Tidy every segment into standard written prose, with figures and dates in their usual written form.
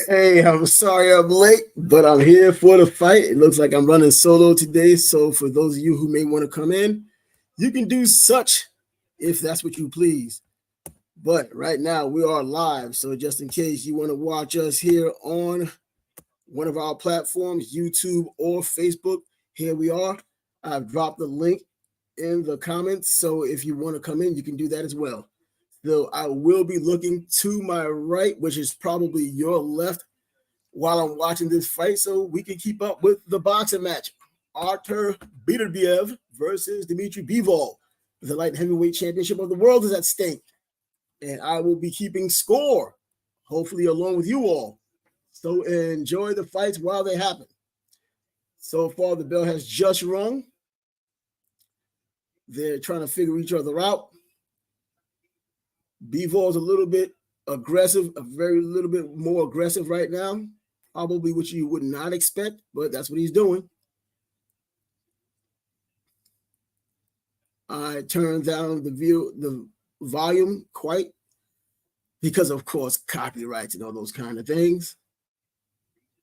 Hey, I'm sorry I'm late, but I'm here for the fight. It looks like I'm running solo today, so for those of you who may want to come in, you can do such if that's what you please. But right now we are live, so just in case you want to watch us here on one of our platforms, YouTube or Facebook, here we are. I've dropped the link in the comments, so if you want to come in, you can do that as well. So I will be looking to my right, which is probably your left, while I'm watching this fight, so we can keep up with the boxing match. Artur Beterbiev versus Dmitry Bivol. The light heavyweight championship of the world is at stake, and I will be keeping score, hopefully along with you all. So enjoy the fights while they happen. So far, the bell has just rung. They're trying to figure each other out. Bivol's a little bit aggressive, a very little bit more aggressive right now. Probably what you would not expect, but that's what he's doing. I turned down the volume quite because, of course, copyrights and all those kind of things.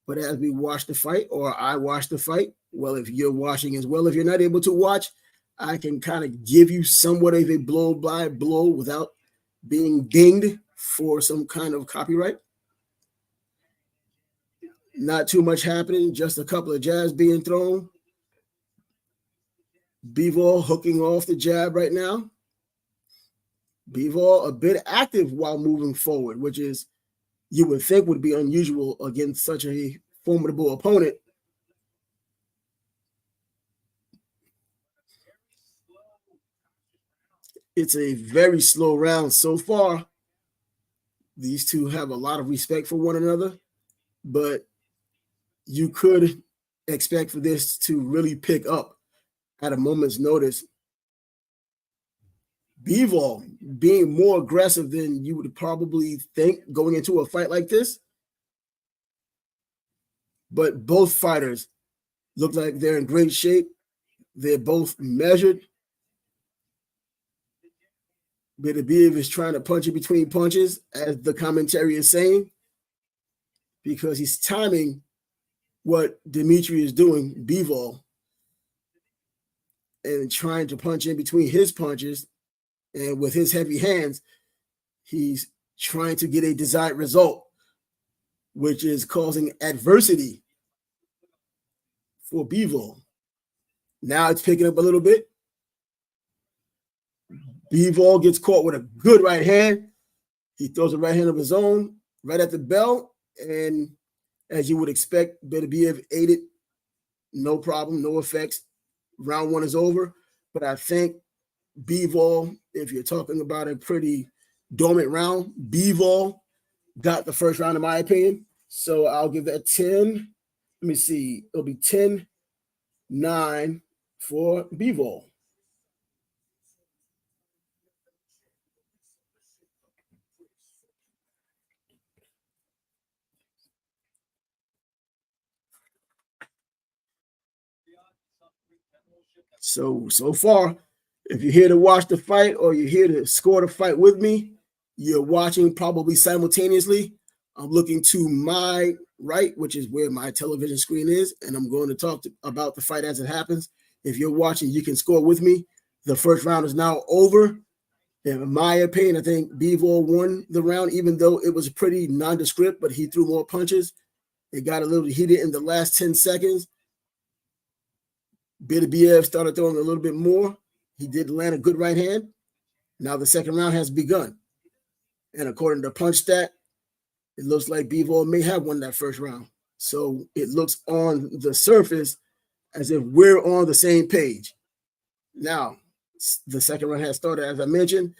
But as we watch the fight, or I watch the fight, well, if you're watching as well, if you're not able to watch, I can kind of give you somewhat of a blow-by-blow without being dinged for some kind of copyright. Not too much happening, just a couple of jabs being thrown. Bivol hooking off the jab right now. Bivol a bit active while moving forward, which is you would think would be unusual against such a formidable opponent. It's a very slow round so far. These two have a lot of respect for one another, but you could expect for this to really pick up at a moment's notice. Bivol being more aggressive than you would probably think going into a fight like this. But both fighters look like they're in great shape. They're both measured. Beterbiev is trying to punch in between punches, as the commentary is saying, because he's timing what Dmitry is doing, Bivol, and trying to punch in between his punches. And with his heavy hands, he's trying to get a desired result, which is causing adversity for Bivol. Now it's picking up a little bit. Bivol gets caught with a good right hand. He throws a right hand of his own right at the bell. And as you would expect, Beterbiev ate it. No problem, no effects. Round one is over. But I think Bivol, if you're talking about a pretty dominant round, Bivol got the first round in my opinion. So I'll give that 10. Let me see. It'll be 10-9 for Bivol. So far, if you're here to watch the fight or you're here to score the fight with me, you're watching probably simultaneously. I'm looking to my right, which is where my television screen is, and I'm going to talk about the fight as it happens. If you're watching, you can score with me. The first round is now over. In my opinion, I think Bivol won the round, even though it was pretty nondescript, but he threw more punches. It got a little heated in the last 10 seconds. Beterbiev started throwing a little bit more. He did land a good right hand. Now the second round has begun. And according to Punch Stat, it looks like Bivol may have won that first round. So it looks on the surface as if we're on the same page. Now, the second round has started, as I mentioned.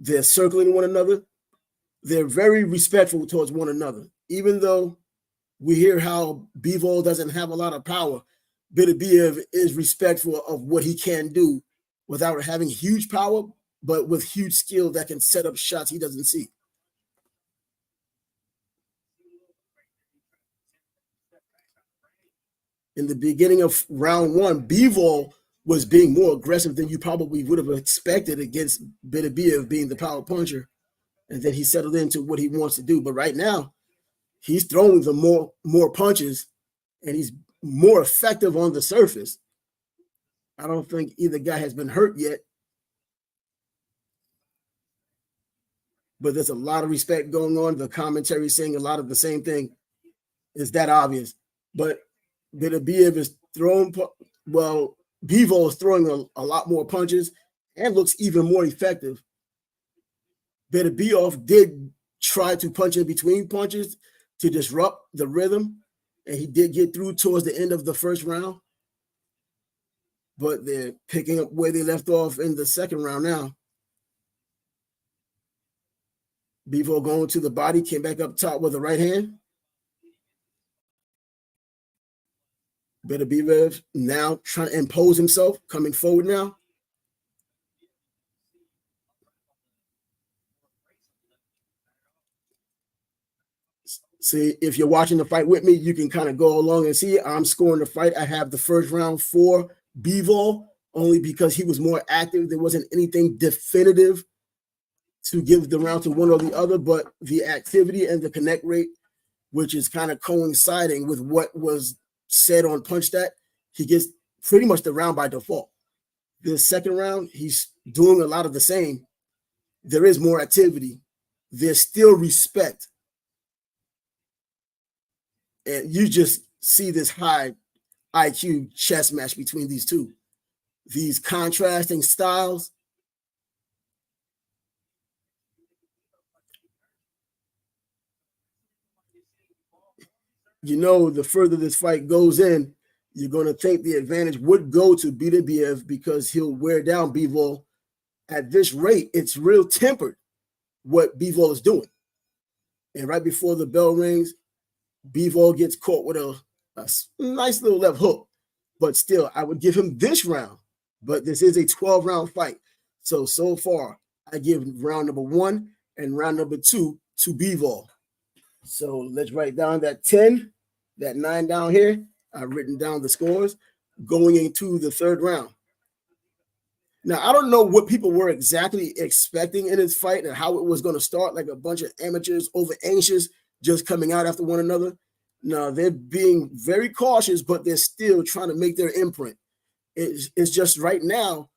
They're circling one another. They're very respectful towards one another. Even though we hear how Bivol doesn't have a lot of power, Beterbiev is respectful of what he can do without having huge power, but with huge skill that can set up shots he doesn't see. In the beginning of round one, Bivol was being more aggressive than you probably would have expected against Beterbiev being the power puncher. and then he settled into what he wants to do. But right now, he's throwing the more punches, and he's more effective on the surface. I don't think either guy has been hurt yet, but there's a lot of respect going on. The commentary saying a lot of the same thing. Is that obvious? But Beterbiev is throwing, well, Bivol is throwing a lot more punches and looks even more effective. Beterbiev did try to punch in between punches to disrupt the rhythm, and he did get through towards the end of the first round. But they're picking up where they left off in the second round now. Bivol going to the body, came back up top with the right hand. Beterbiev now trying to impose himself, coming forward now. See, if you're watching the fight with me, you can kind of go along and see I'm scoring the fight. I have the first round for Bivol, only because he was more active. There wasn't anything definitive to give the round to one or the other, but the activity and the connect rate, which is kind of coinciding with what was said on PunchStat, he gets pretty much the round by default. The second round, he's doing a lot of the same. There is more activity. There's still respect. And you just see this high IQ chess match between these two. These contrasting styles. You know, the further this fight goes in, you're going to think the advantage would go to Beterbiev because he'll wear down Bivol. At this rate, it's real tempered what Bivol is doing. And right before the bell rings, Bivol gets caught with a nice little left hook. But still, I would give him this round. But this is a 12-round fight. So far, I give round number 1 and round number 2 to Bivol. So let's write down that 10, that 9 down here. I've written down the scores going into the third round. Now, I don't know what people were exactly expecting in this fight and how it was going to start, like a bunch of amateurs over anxious just coming out after one another. No, they're being very cautious, but they're still trying to make their imprint. It's just right now,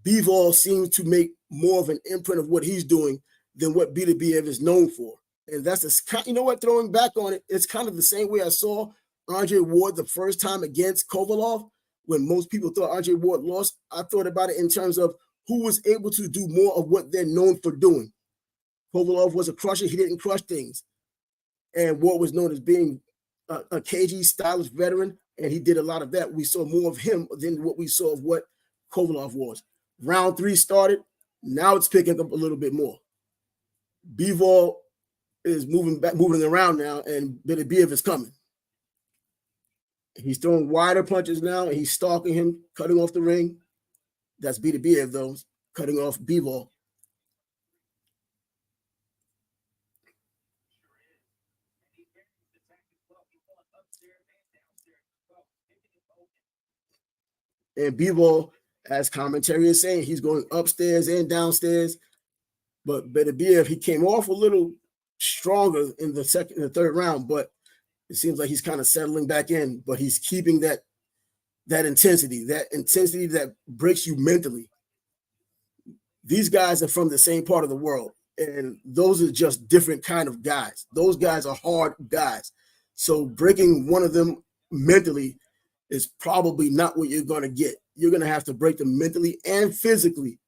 Bivol seems to make more of an imprint of what he's doing than what Beterbiev is known for. And that's you know what, throwing back on it, it's kind of the same way I saw Andre Ward the first time against Kovalov. When most people thought Andre Ward lost, I thought about it in terms of who was able to do more of what they're known for doing. Kovalov was a crusher. He didn't crush things. And Ward was known as being a cagey, stylish veteran, and he did a lot of that. We saw more of him than what we saw of what Kovalov was. Round 3 started. Now it's picking up a little bit more. Bivol is moving around now, and Beterbiev is coming. He's throwing wider punches now, and he's stalking him, cutting off the ring. That's Beterbiev, though, cutting off Bivol. And Bivol, as commentary is saying, he's going upstairs and downstairs. But Beterbiev, he came off a little stronger in the second and the third round, but it seems like he's kind of settling back in. But he's keeping that intensity that breaks you mentally. These guys are from the same part of the world, and those are just different kind of guys. Those guys are hard guys. So breaking one of them mentally is probably not what you're going to get. You're going to have to break them mentally and physically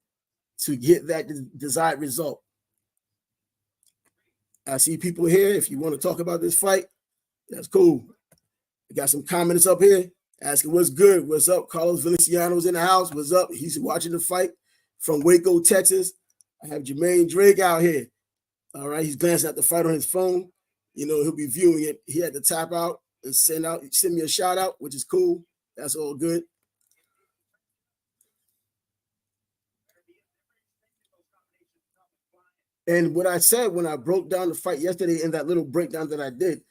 to get that desired result. I see people here. If you want to talk about this fight, that's cool. We got some comments up here asking what's good, what's up. Carlos Feliciano's in the house. What's up? He's watching the fight from Waco, Texas. I have Jermaine Drake out here. All right, he's glancing at the fight on his phone. You know, he'll be viewing it. He had to tap out and send me a shout out, which is cool. That's all good. And what I said when I broke down the fight yesterday in that little breakdown that I did,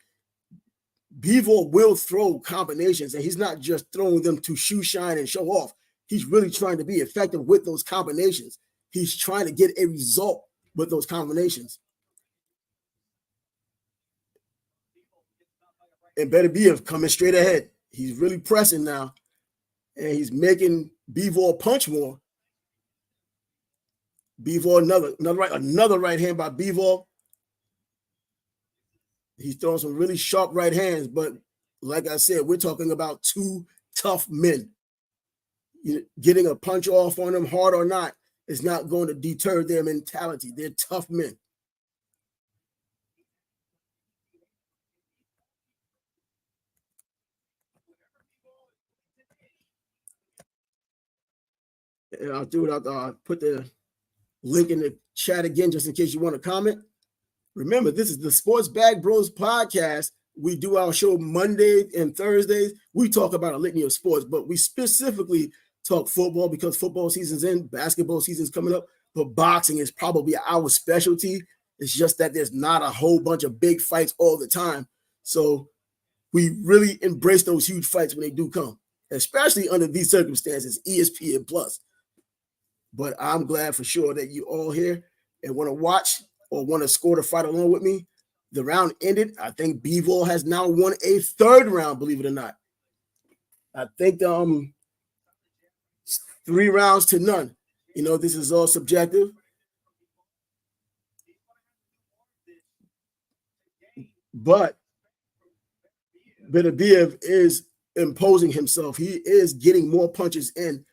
Bivol will throw combinations, and he's not just throwing them to shoe shine and show off. He's really trying to be effective with those combinations. He's trying to get a result with those combinations. And Beterbiev coming straight ahead. He's really pressing now, and he's making Bivol punch more. Bivol, another right hand by Bivol. He's throwing some really sharp right hands, but like I said, we're talking about two tough men. Getting a punch off on them, hard or not, is not going to deter their mentality. They're tough men. And I'll put the link in the chat again, just in case you want to comment. Remember, this is the Sports Bag Bros podcast. We do our show Monday and Thursdays. We talk about a litany of sports, but we specifically talk football because football season's in, basketball season's coming up, but boxing is probably our specialty. It's just that there's not a whole bunch of big fights all the time. So we really embrace those huge fights when they do come, especially under these circumstances, ESPN Plus. But I'm glad for sure that you all here and want to watch or want to score the fight along with me. The round ended. I think Bivol has now won a third round, believe it or not. I think 3 rounds to none. This is all subjective. But Beterbiev is imposing himself. He is getting more punches in,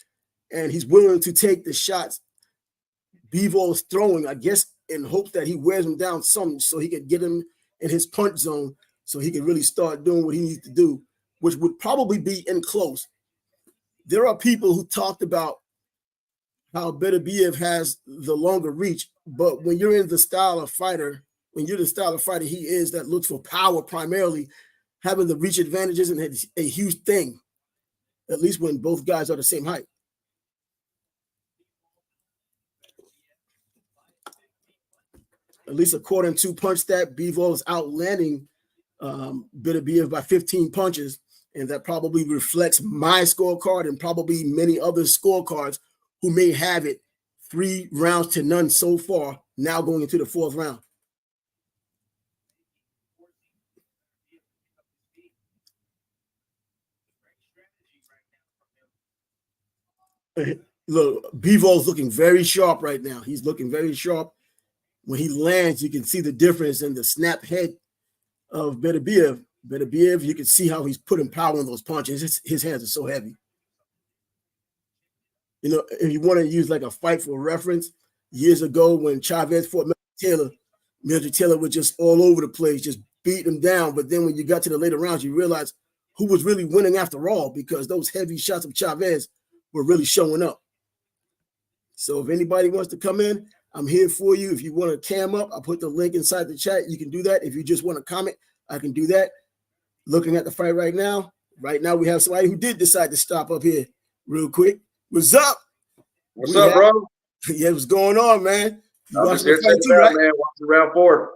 and he's willing to take the shots Bivol is throwing, I guess, in hopes that he wears him down some so he could get him in his punch zone so he can really start doing what he needs to do, which would probably be in close. There are people who talked about how Beterbiev has the longer reach, but when you're the style of fighter he is that looks for power primarily, having the reach advantages and it's a huge thing, at least when both guys are the same height. At least according to PunchStat, Bivol is outlanding Beterbiev by 15 punches, and that probably reflects my scorecard and probably many other scorecards who may have it 3 rounds to none so far, now going into the 4th round. Look, Bivol's looking very sharp right now. He's looking very sharp. When he lands, you can see the difference in the snap head of Beterbiev. Beterbiev, you can see how he's putting power in those punches. His hands are so heavy. If you want to use like a fight for reference, years ago when Chavez fought Mildred Taylor was just all over the place, just beat him down. But then when you got to the later rounds, you realize who was really winning after all, because those heavy shots of Chavez were really showing up. So if anybody wants to come in, I'm here for you. If you want to cam up, I'll put the link inside the chat. You can do that. If you just want to comment, I can do that. Looking at the fight right now we have somebody who did decide to stop up here real quick. What's up? What's up, bro? Yeah, what's going on, man? I'm just here checking it out, man. Watching round 4.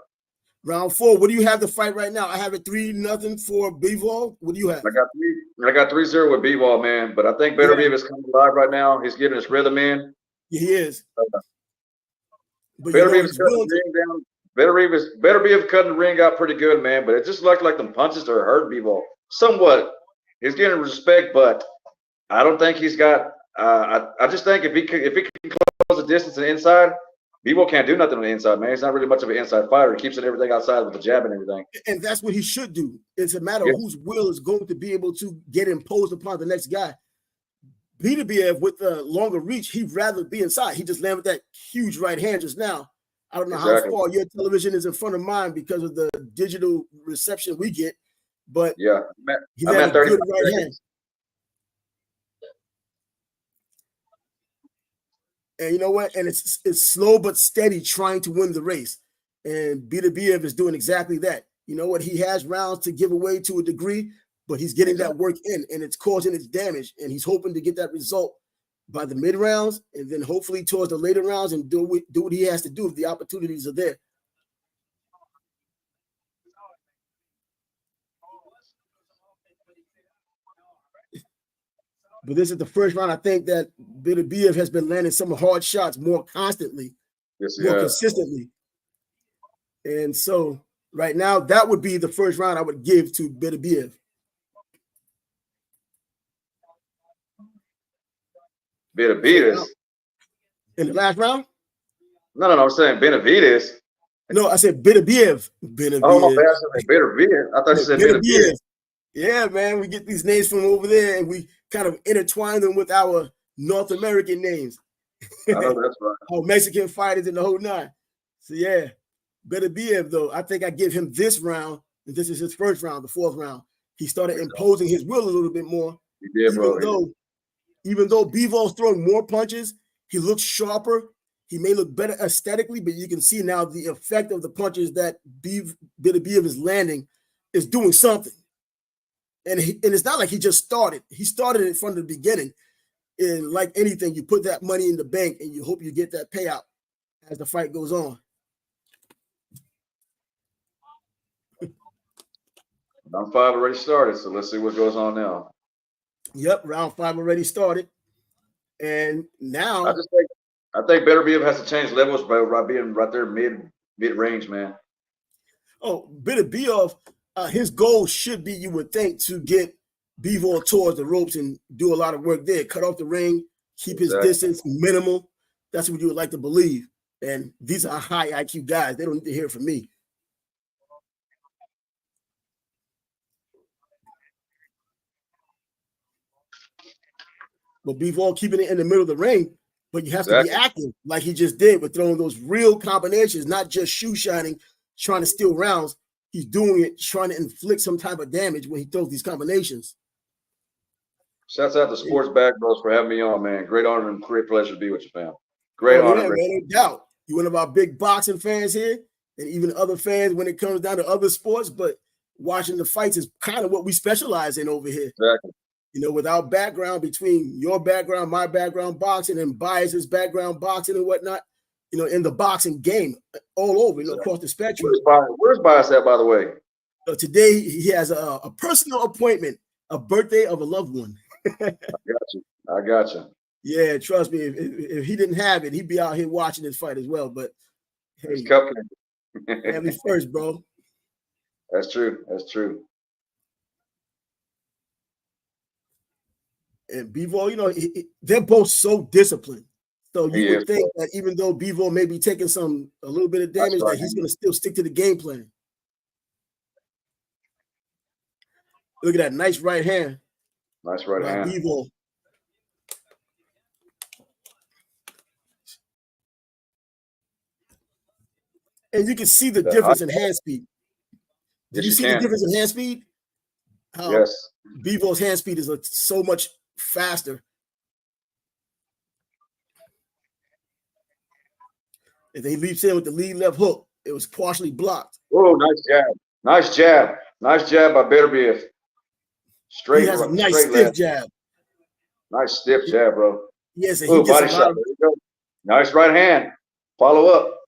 Round 4. What do you have the fight right now? I have it 3-0 for Bivol. What do you have? I got 3-0 with Bivol, man. But I think Beterbiev is coming alive right now. He's getting his rhythm in. Yeah, he is. Beterbiev is cutting the ring down. Beterbiev cutting the ring out pretty good, man. But it just looked like the punches are hurting Bivol somewhat. He's getting respect, but I don't think he's got. I just think if he can close the distance and inside, Bivol can't do nothing on the inside, man. He's not really much of an inside fighter. He keeps it everything outside with the jab and everything. And that's what he should do. It's a matter of whose will is going to be able to get imposed upon the next guy. Beterbiev with the longer reach, he'd rather be inside. He just landed that huge right hand just now. I don't know how far your television is in front of mine because of the digital reception we get, but yeah, he's had a good right hand. And you know what? And it's slow but steady trying to win the race. And Beterbiev is doing exactly that. You know what? He has rounds to give away to a degree, but he's getting that work in, and it's causing its damage. And he's hoping to get that result by the mid rounds, and then hopefully towards the later rounds and do what he has to do if the opportunities are there. But this is the first round. I think that Beterbiev has been landing some hard shots more constantly Yes, he more has. consistently. And so right now, that would be the first round I would give to Beterbiev. Benavides. So in the last round? No, I'm saying Benavides. No, I said Beterbiev. Oh, my Beterbiev. bad. I said Benavides. I thought you No, said Beterbiev. Benavides. Yeah, man, we get these names from over there, and we kind of intertwine them with our North American names. I know that's right. Our Mexican fighters in the whole nine. So yeah, Beterbiev, though, I think I give him this round, and this is his first round, the fourth round. He started imposing his will a little bit more. He did, bro. Even though Bivol's throwing more punches, he looks sharper. He may look better aesthetically, but you can see now the effect of the punches that Beterbiev is landing is doing something. And it's not like he just started. He started it from the beginning. And like anything, you put that money in the bank and you hope you get that payout as the fight goes on. Round 5 already started, so let's see what goes on now. Yep, round 5 already started. And now I think Beterbiev has to change levels by being right there mid range, man. Oh, Beterbiev, his goal should be, you would think, to get Bivol towards the ropes and do a lot of work there. Cut off the ring, keep his distance minimal. That's what you would like to believe. And these are high IQ guys. They don't need to hear from me. But Bivol keeping it in the middle of the ring, but you have to be active like he just did with throwing those real combinations, not just shoe shining, trying to steal rounds. He's doing it, trying to inflict some type of damage when he throws these combinations. Shouts out to Sports Bag Bros for having me on, man. Great honor and great pleasure to be with you, fam. Great honor. Yeah, man, no doubt. You're one of our big boxing fans here, and even other fans when it comes down to other sports, but watching the fights is kind of what we specialize in over here. Exactly. You know, with our background, between your background, my background boxing, and Bias's background boxing and whatnot, you know, in the boxing game all over, you know, across the spectrum. Where's Bias at, by the way? Today, he has a personal appointment, a birthday of a loved one. I got you. Yeah, trust me, if he didn't have it, he'd be out here watching this fight as well. But hey, family first, bro. That's true. That's true. And Bivol, you know, they're both so disciplined. So you would think that even though Bivol may be taking a little bit of damage, that he's going to still stick to the game plan. Look at that nice right hand. Nice right hand. Bivol. And you can see the difference in hand speed. Did you see the difference in hand speed? How Bivol's hand speed is so much faster. If they leaps in with the lead left hook, it was partially blocked. Oh, nice jab. Nice jab. Nice jab by Beterbiev. Straight. He has a nice stiff jab. Nice stiff jab, bro. Yes, and he gets a lot of... Nice right hand. Follow up.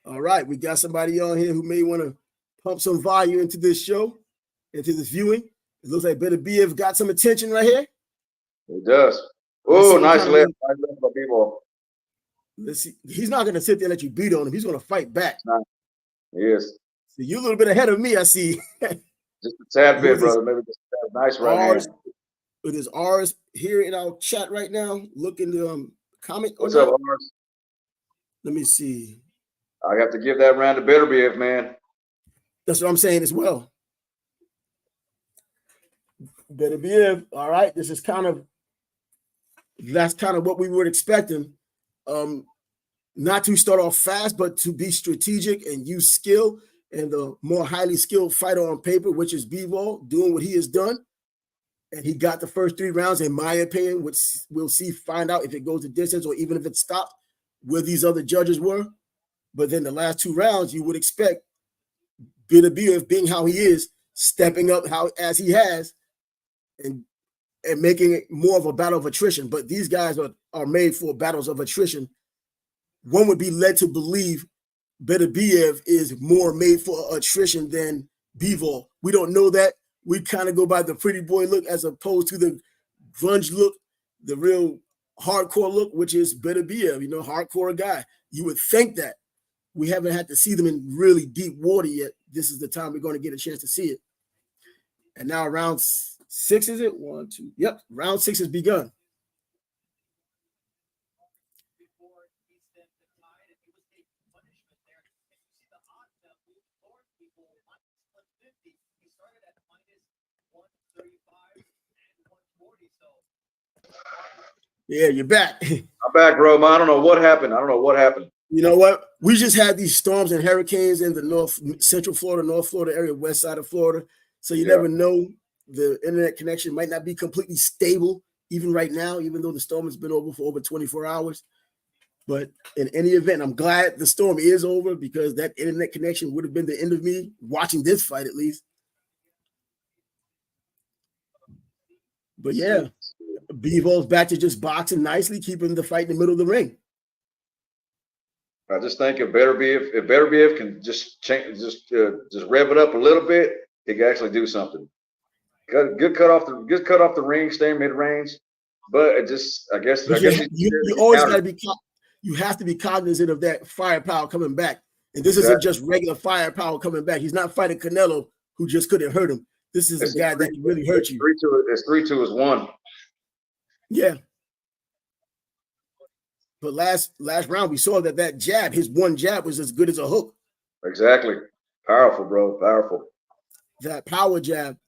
All right, we got somebody on here who may want to pump some volume into this show, into this viewing. It looks like Beterbiev got some attention right here. It does. Oh, nice left. Nice left by Bivol. Let's see. He's not going to sit there and let you beat on him. He's going to fight back. He is. So you're a little bit ahead of me, I see. Just a tad bit, brother. Maybe just a nice right hand. It is ours here in our chat right now. Look in the comment. What's up, Ars? Let me see. I have to give that round to Beterbiev, man. That's what I'm saying as well. Beterbiev, all right. That's kind of what we were expecting. Not to start off fast, but to be strategic and use skill, and the more highly skilled fighter on paper, which is Bivol, doing what he has done. And he got the first 3 rounds, in my opinion, which we'll find out if it goes the distance or even if it stopped where these other judges were. But then the last 2 rounds, you would expect Beterbiev, being how he is, stepping up as he has, and making it more of a battle of attrition. But these guys are made for battles of attrition. One would be led to believe Beterbiev is more made for attrition than Bivol. We don't know that. We kind of go by the pretty boy look as opposed to the grunge look, the real hardcore look, which is Beterbiev, hardcore guy. You would think that. We haven't had to see them in really deep water yet. This is the time we're going to get a chance to see it. And now round 6, is it? 1, 2. Yep, round 6 has begun. Yeah, you're back. I'm back, bro. I don't know what happened. You know what? We just had these storms and hurricanes in the central Florida, North Florida area, west side of Florida. So you never know. The internet connection might not be completely stable even right now, even though the storm has been over for over 24 hours. But in any event, I'm glad the storm is over because that internet connection would have been the end of me watching this fight at least. But yeah, Bivol's back to just boxing nicely, keeping the fight in the middle of the ring. I just think if Beterbiev can just change, just rev it up a little bit, he can actually do something. Good cut off the ring, staying mid range, but it just I guess you always got to be. You have to be cognizant of that firepower coming back, and this isn't just regular firepower coming back. He's not fighting Canelo, who just couldn't hurt him. This is a guy that can really hurt you. 3-2 is 1. Yeah. But last round, we saw that jab, his one jab was as good as a hook. Exactly. Powerful, bro. Powerful. That power jab.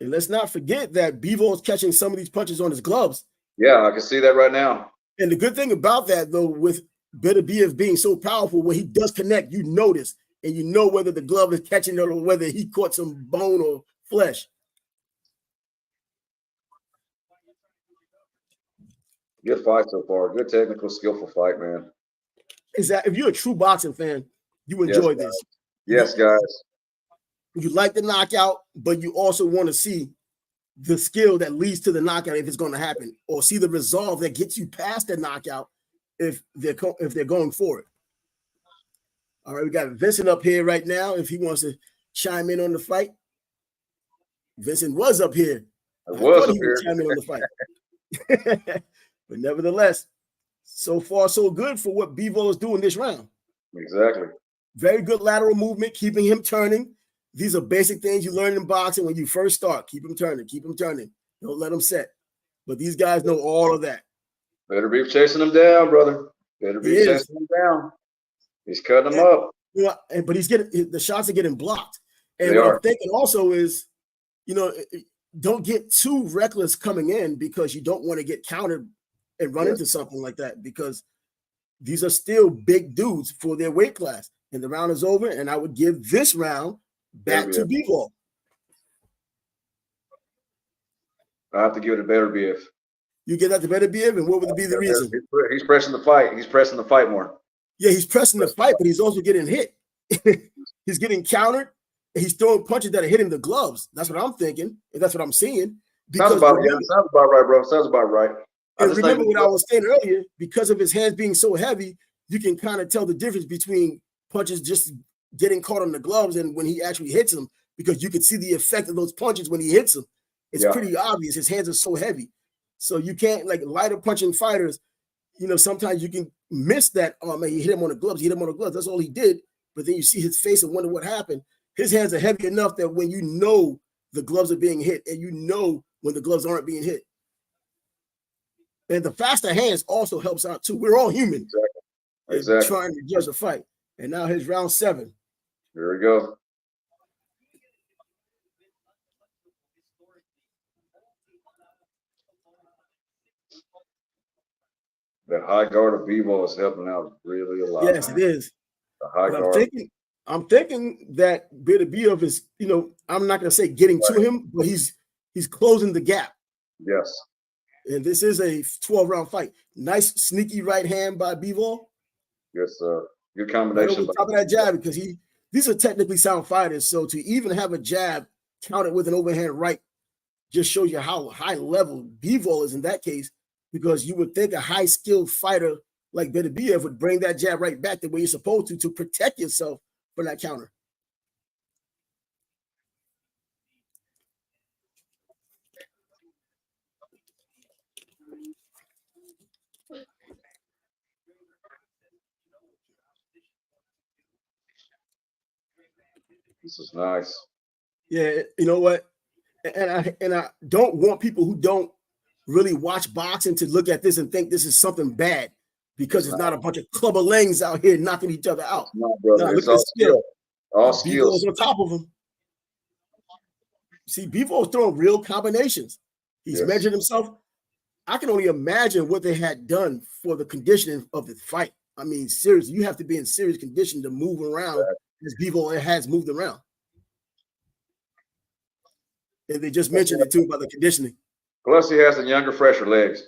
And let's not forget that Bivol is catching some of these punches on his gloves. Yeah, I can see that right now. And the good thing about that, though, with Beterbiev being so powerful, when he does connect, you notice, and you know whether the glove is catching it or whether he caught some bone or flesh. Good fight so far. Good technical, skillful fight, man. If you're a true boxing fan, you enjoy this. Yes, guys. You like the knockout, but you also want to see the skill that leads to the knockout if it's going to happen, or see the resolve that gets you past the knockout if they're going for it. All right, we got Vincent up here right now. If he wants to chime in on the fight, Vincent was up here. I was up here. Chime in on the fight. But nevertheless, so far so good for what Bivol is doing this round. Exactly. Very good lateral movement, keeping him turning. These are basic things you learn in boxing when you first start. Keep him turning. Keep him turning. Don't let him set. But these guys know all of that. Beterbiev chasing him down, brother. Beterbiev chasing him down. He's cutting him up. But he's getting the shots are getting blocked. And what I'm thinking also is, don't get too reckless coming in because you don't want to get countered and run into something like that, because these are still big dudes for their weight class. And the round is over, and I would give this round back to Bivol. I have to give it to Beterbiev. You give that to Beterbiev, and what would be the reason? He's pressing the fight. He's pressing the fight more. Yeah, he's pressing the fight, but he's also getting hit. He's getting countered, and he's throwing punches that are hitting the gloves. That's what I'm thinking, and that's what I'm seeing. Sounds about right, bro. Sounds about right. And remember what I was saying earlier, because of his hands being so heavy, you can kind of tell the difference between punches just getting caught on the gloves and when he actually hits them, because you can see the effect of those punches when he hits them. It's pretty obvious. His hands are so heavy. So you can't, like lighter punching fighters, sometimes you can miss that. Oh, man, he hit him on the gloves. He hit him on the gloves. That's all he did. But then you see his face and wonder what happened. His hands are heavy enough that when you know the gloves are being hit and you know when the gloves aren't being hit. And the faster hands also helps out too. We're all human. Exactly. Trying to judge a fight. And now here's round 7. Here we go. The high guard of Bivol is helping out really a lot. Yes, it is. The high guard. I'm thinking that Beterbiev is, I'm not going to say getting to him, but he's closing the gap. Yes. And this is a 12-round fight. Nice sneaky right hand by Bivol. Yes, sir. Good combination. Right over top of that jab, because these are technically sound fighters. So to even have a jab counted with an overhand right just shows you how high level Bivol is in that case, because you would think a high skilled fighter like Beterbiev would bring that jab right back the way you're supposed to protect yourself from that counter. This is nice. Yeah, you know what? And I don't want people who don't really watch boxing to look at this and think this is something bad because it's not a bunch of clubber langs out here knocking each other out. No, brother. Now, It's look at all the skill. All Bivol's skills. on top of him. See, Bivol's throwing real combinations. He's measured himself. I can only imagine what they had done for the conditioning of the fight. I mean, seriously, you have to be in serious condition to move around as Bivol has moved around. And they just mentioned it too about the conditioning. Plus, he has the younger, fresher legs.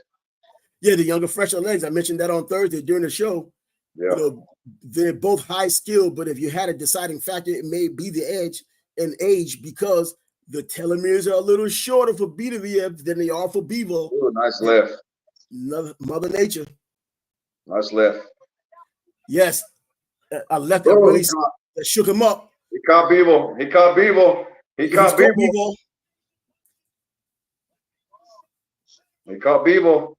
Yeah, the younger, fresher legs. I mentioned that on Thursday during the show. Yeah. You know, they're both high skill, but if you had a deciding factor, it may be the edge and age because the telomeres are a little shorter for Beterbiev than they are for Bivol. Ooh, nice left. Mother Nature. Nice left. Yes, a left that really that shook him up. He caught Bivol. He caught Bivol. He caught Bivol. He caught Bivol.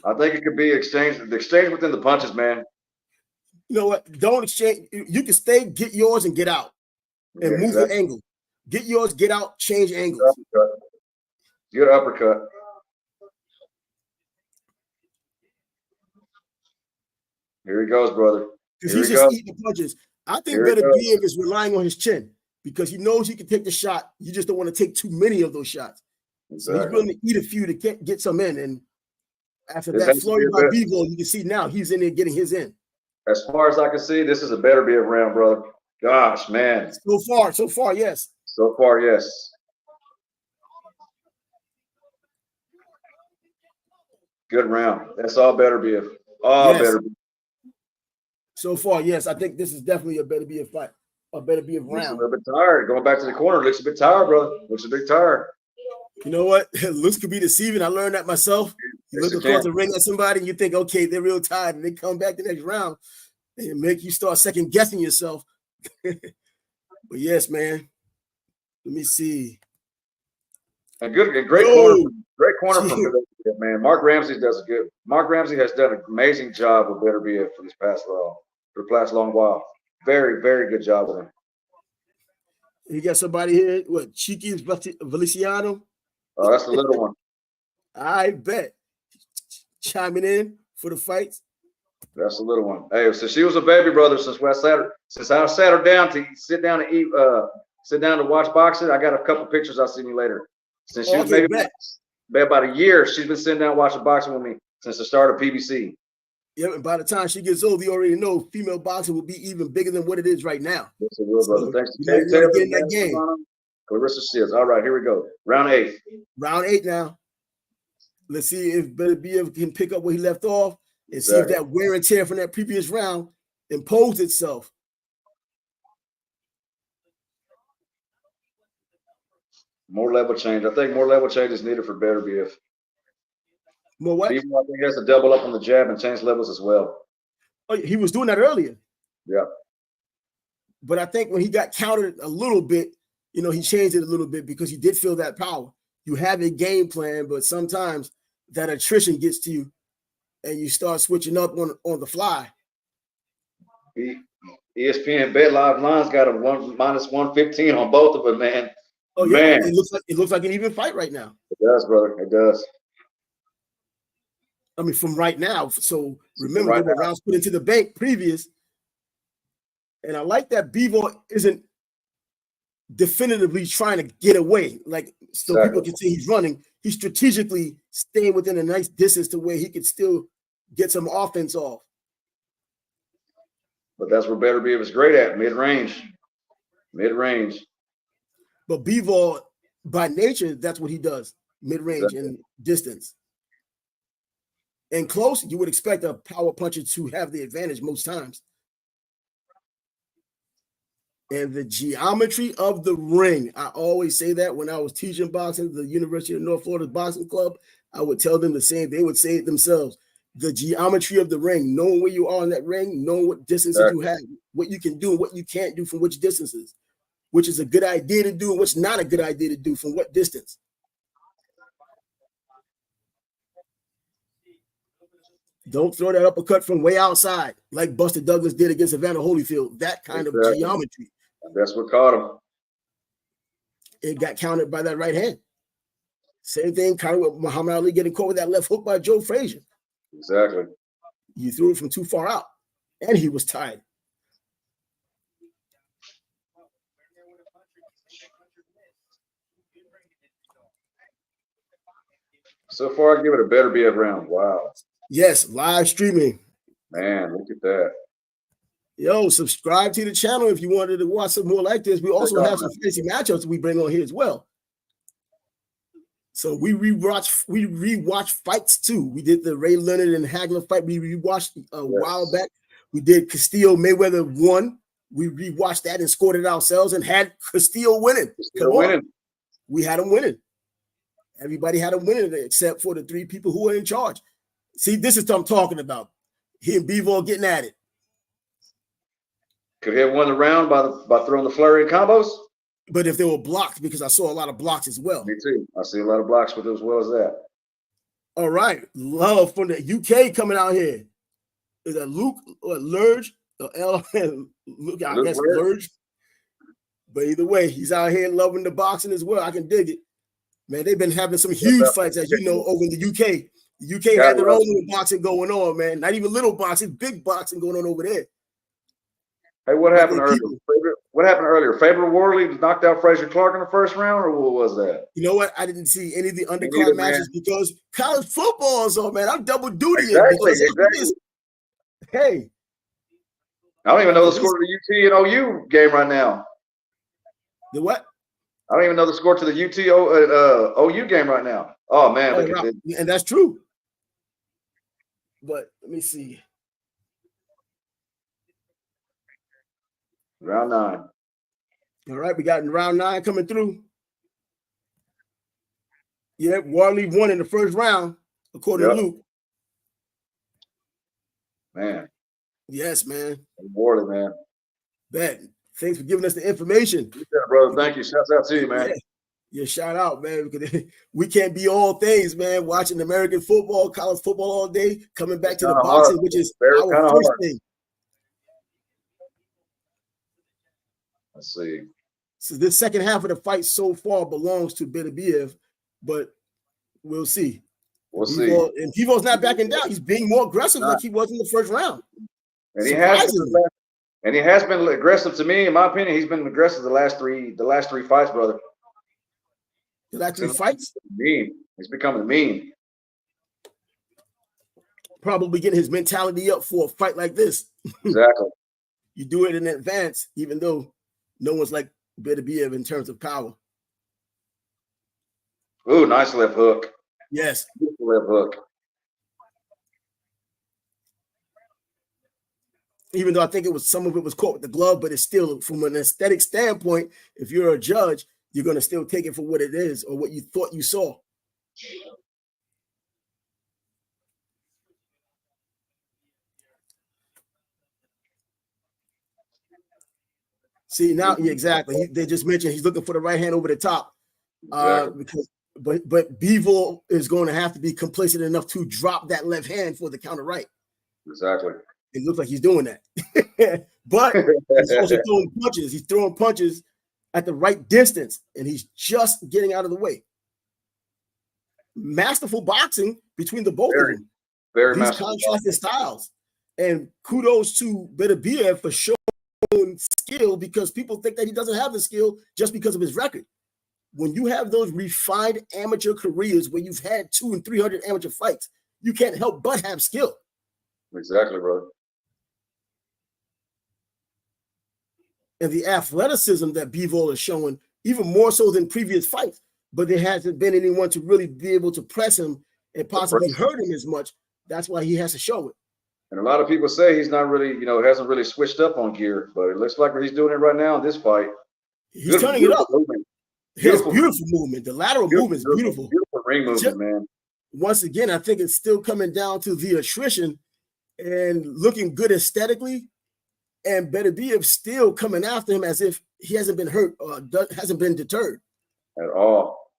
I think it could be exchange within the punches, man. You know what? Don't exchange. You can stay, get yours, and get out, and move the angle. Get yours, get out, change angles. Good uppercut. Here he goes, brother. Because he's just eating the punches. I think Beterbiev is relying on his chin because he knows he can take the shot. You just don't want to take too many of those shots. Exactly. So he's willing to eat a few to get some in. And after that flurry by Bivol, you can see now he's in there getting his in. As far as I can see, this is a Beterbiev round, brother. Gosh, man. So far, yes. So far, yes. Good round. That's all Beterbiev. All Beterbiev. So far, yes. I think this is definitely a Beterbiev fight. A Beterbiev round. Looks a little bit tired. Going back to the corner, looks a bit tired, brother. Looks a bit tired. You know what? Looks could be deceiving. I learned that myself. You look across the ring at somebody and you think, okay, they're real tired, and they come back the next round and make you start second guessing yourself. But yes, man. Let me see. A great corner from Beterbiev, man. Mark Ramsey does a good. Mark Ramsey has done an amazing job with Beterbiev for the past long while. Very, very good job with him. You got somebody here. What? Chiquis Feliciano? Oh, that's the little one. I bet. Chiming in for the fights. That's the little one. Hey, so she was a baby brother since I sat her down to sit down to eat, sit down to watch boxing. I got a couple pictures. I'll send you later. Since she was maybe about a year, she's been sitting down watching boxing with me since the start of PBC. Yeah, and by the time she gets old, you already know female boxing will be even bigger than what it is right now. Yes, it will, brother. Thanks to get in that game. Clarissa Shields. All right, here we go. Round 8. Round 8 now. Let's see if Beterbiev can pick up where he left off and see if that wear and tear from that previous round imposed itself. More level change. I think more level change is needed for Beterbiev. More what? Even I think he has to double up on the jab and change levels as well. Oh, he was doing that earlier. Yeah. But I think when he got countered a little bit, you know, he changed it a little bit because he did feel that power. You have a game plan, but sometimes that attrition gets to you and you start switching up on the fly. ESPN Bet Live Line's got a -115 on both of them, man. Oh, yeah. Man. It looks like an even fight right now. It does, brother. It does. I mean, from right now. So remember, there were rounds put into the bank previous. And I like that Bivol isn't definitively trying to get away. Like, so people can say he's running. He's strategically staying within a nice distance to where he could still get some offense off. But that's where Beterbiev is great at, mid-range. Mid-range. But Bivol, by nature, that's what he does, mid-range and distance. And close, you would expect a power puncher to have the advantage most times. And the geometry of the ring. I always say that when I was teaching boxing at the University of North Florida Boxing Club, I would tell them the same. They would say it themselves. The geometry of the ring, knowing where you are in that ring, knowing what distances you have, what you can do and what you can't do from which distances, which is a good idea to do and what's not a good idea to do from what distance. Don't throw that uppercut from way outside like Buster Douglas did against Evander Holyfield. That kind of geometry. That's what caught him. It got countered by that right hand. Same thing kind of with Muhammad Ali getting caught with that left hook by Joe Frazier. Exactly. You threw it from too far out, and he was tired. So far, I give it a Beterbiev round. Wow. Yes, live streaming. Man, look at that. Yo, subscribe to the channel if you wanted to watch some more like this. We also have some fancy matchups we bring on here as well. So we rewatch fights too. We did the Ray Leonard and Hagler fight. We rewatched a while back. We did Castillo Mayweather 1. We rewatched that and scored it ourselves and had Castillo winning. We had him winning. Everybody had him winning except for the 3 people who were in charge. See, this is what I'm talking about. He and Bivol getting at it. Could have won the round by throwing the flurry and combos. But if they were blocked, because I saw a lot of blocks as well. Me too. I see a lot of blocks with it as well as that. All right. Love from the UK coming out here. Is that Luke or Lurge? Or Luke, I guess Lurge. But either way, he's out here loving the boxing as well. I can dig it. Man, they've been having some huge fights, as you know, over in the UK. The UK had their own little boxing going on, man. Not even little boxing, big boxing going on over there. Hey, what happened earlier? What happened earlier? Faber Worley knocked out Frazier Clark in the first round, or what was that? You know what? I didn't see any of the undercard matches because college football is on, man. I'm double duty. Exactly. Hey. I don't even know the score of the UT and OU game right now. The what? I don't even know the score to the UT OU game right now. Oh, man. And that's true. But let me see. Round 9. All right, we got round 9 coming through. Yeah, Worley won in the first round, according to Luke. Man. Yes, man. Worley, man. Bet. Thanks for giving us the information. Yeah, brother. Thank you. Shouts out to you, man. Yeah, shout out, man. Because we can't be all things, man. Watching American football, college football all day, coming back to the boxing, which is our first thing. Let's see. So this second half of the fight so far belongs to Beterbiev, but we'll see. We'll see. And Bivol's not backing down. He's being more aggressive like he was in the first round. And he has been aggressive to me. In my opinion, he's been aggressive the last three fights, brother. The last 3 fights? Mean. He's becoming mean. Probably getting his mentality up for a fight like this. Exactly. You do it in advance, even though no one's like Beterbiev in terms of power. Ooh, nice left hook. Yes. Beautiful left hook. Even though I think some of it was caught with the glove, but it's still, from an aesthetic standpoint, if you're a judge, you're going to still take it for what it is or what you thought you saw. See, now, exactly. They just mentioned he's looking for the right hand over the top. But Bivol is going to have to be complacent enough to drop that left hand for the counter right. Exactly. It looks like he's doing that. But he's also throwing punches. He's throwing punches at the right distance, and he's just getting out of the way. Masterful boxing between the both of them. Very These contrasting styles. And kudos to Beterbiev for showing skill, because people think that he doesn't have the skill just because of his record. When you have those refined amateur careers where you've had 200 and 300 amateur fights, you can't help but have skill. Exactly, bro. And the athleticism that Bivol is showing, even more so than previous fights, but there hasn't been anyone to really be able to press him and possibly hurt him as much. That's why he has to show it. And a lot of people say he's not really, hasn't really switched up on gear, but it looks like he's doing it right now in this fight. He's turning it up. His beautiful movement. The lateral movement is beautiful. Beautiful ring movement, man. Once again, I think it's still coming down to the attrition and looking good aesthetically, and Beterbiev still coming after him as if he hasn't been hurt or hasn't been deterred at all.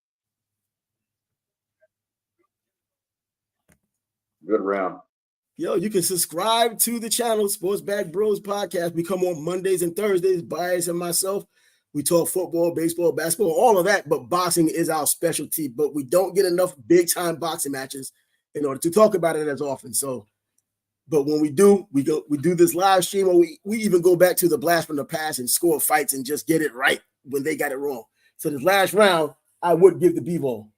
Good round. Yo, you can subscribe to the channel, Sports Bag Bros Podcast. We come on Mondays and Thursdays, Bias and myself. We talk football, baseball, basketball, all of that, but boxing is our specialty. But we don't get enough big-time boxing matches in order to talk about it as often. So, but when we do, we do this live stream, or we even go back to the blast from the past and score fights and just get it right when they got it wrong. So this last round, I would give the Bivol.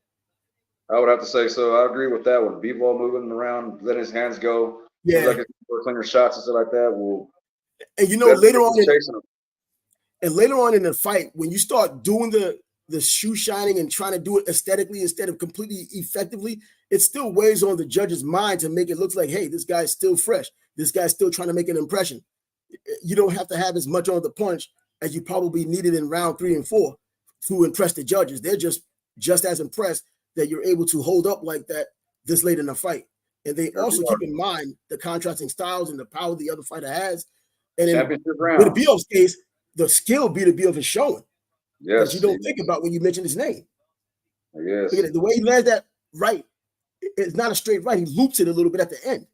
I would have to say so. I agree with that one. Bivol moving around, letting his hands go. Yeah. Like cleaner shots and stuff like that. Well, and you know, later on in the fight, when you start doing the shoe shining and trying to do it aesthetically instead of completely effectively, it still weighs on the judge's mind to make it look like, hey, this guy's still fresh. This guy's still trying to make an impression. You don't have to have as much on the punch as you probably needed in round 3 and 4 to impress the judges. They're just as impressed that you're able to hold up like that this late in the fight. And they also keep in mind the contrasting styles and the power the other fighter has. And in Beterbiev's case, the skill Beterbiev is showing. Yes. That you don't think about when you mention his name. Yes. Look at it. The way he lands that right, it's not a straight right. He loops it a little bit at the end.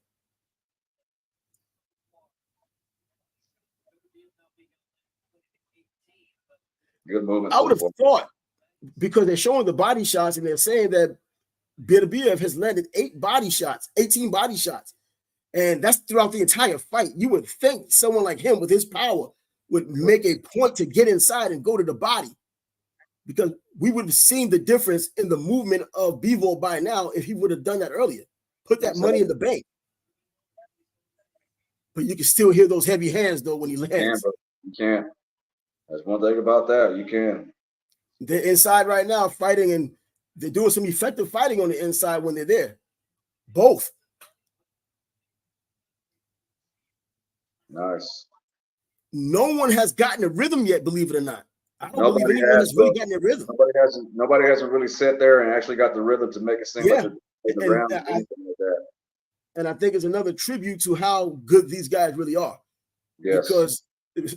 Good movement. I would have thought, because they're showing the body shots and they're saying that Beterbiev has landed 18 body shots. And that's throughout the entire fight. You would think someone like him with his power would make a point to get inside and go to the body, because we would have seen the difference in the movement of Bivol by now if he would have done that earlier. Put that money in the bank. But you can still hear those heavy hands, though, when he lands. You can't. That's one thing about that. You can. They're inside right now fighting, and they're doing some effective fighting on the inside when they're there. Both. Nice. No one has gotten a rhythm yet, believe it or not. I don't believe anyone has really gotten a rhythm. Nobody hasn't really sat there and actually got the rhythm to make it seem like they're around and anything like that. And I think it's another tribute to how good these guys really are. Yes. Because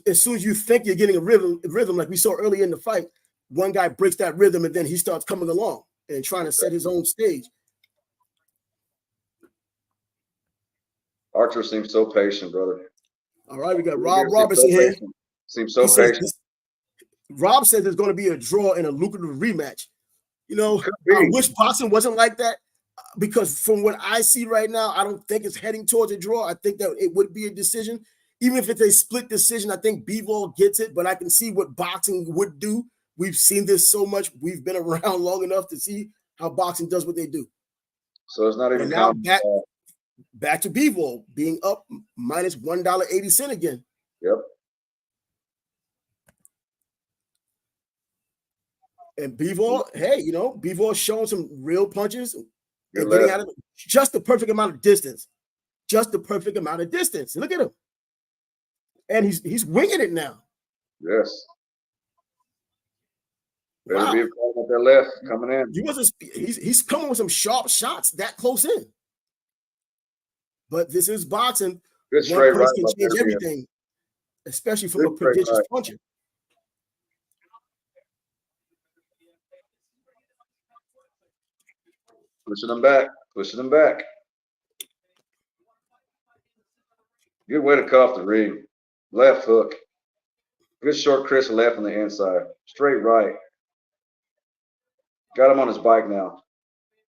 as soon as you think you're getting a rhythm, like we saw early in the fight, one guy breaks that rhythm and then he starts coming along and trying to set his own stage. Archer seems so patient, brother. All right, we got Rob Robertson here. Seems so patient. Rob says there's going to be a draw and a lucrative rematch. You know, I wish boxing wasn't like that, because from what I see right now, I don't think it's heading towards a draw. I think that it would be a decision. Even if it's a split decision, I think Bivol gets it, but I can see what boxing would do. We've seen this so much. We've been around long enough to see how boxing does what they do. So it's not even now back to Bivol being up minus $1.80 again. Yep. And Bivol, hey, you know, Bivol showing some real punches and getting out of it. Just the perfect amount of distance. Just the perfect amount of distance. Look at him. And he's winging it now. Yes. Wow. Beterbiev with their left coming in. He's coming with some sharp shots that close in. But this is boxing. Good straight right can change everything, especially from a prodigious puncher. Pushing them back. Pushing them back. Good way to cut off the ring. Left hook. Good short crisp left on the inside. Straight right. Got him on his bike now.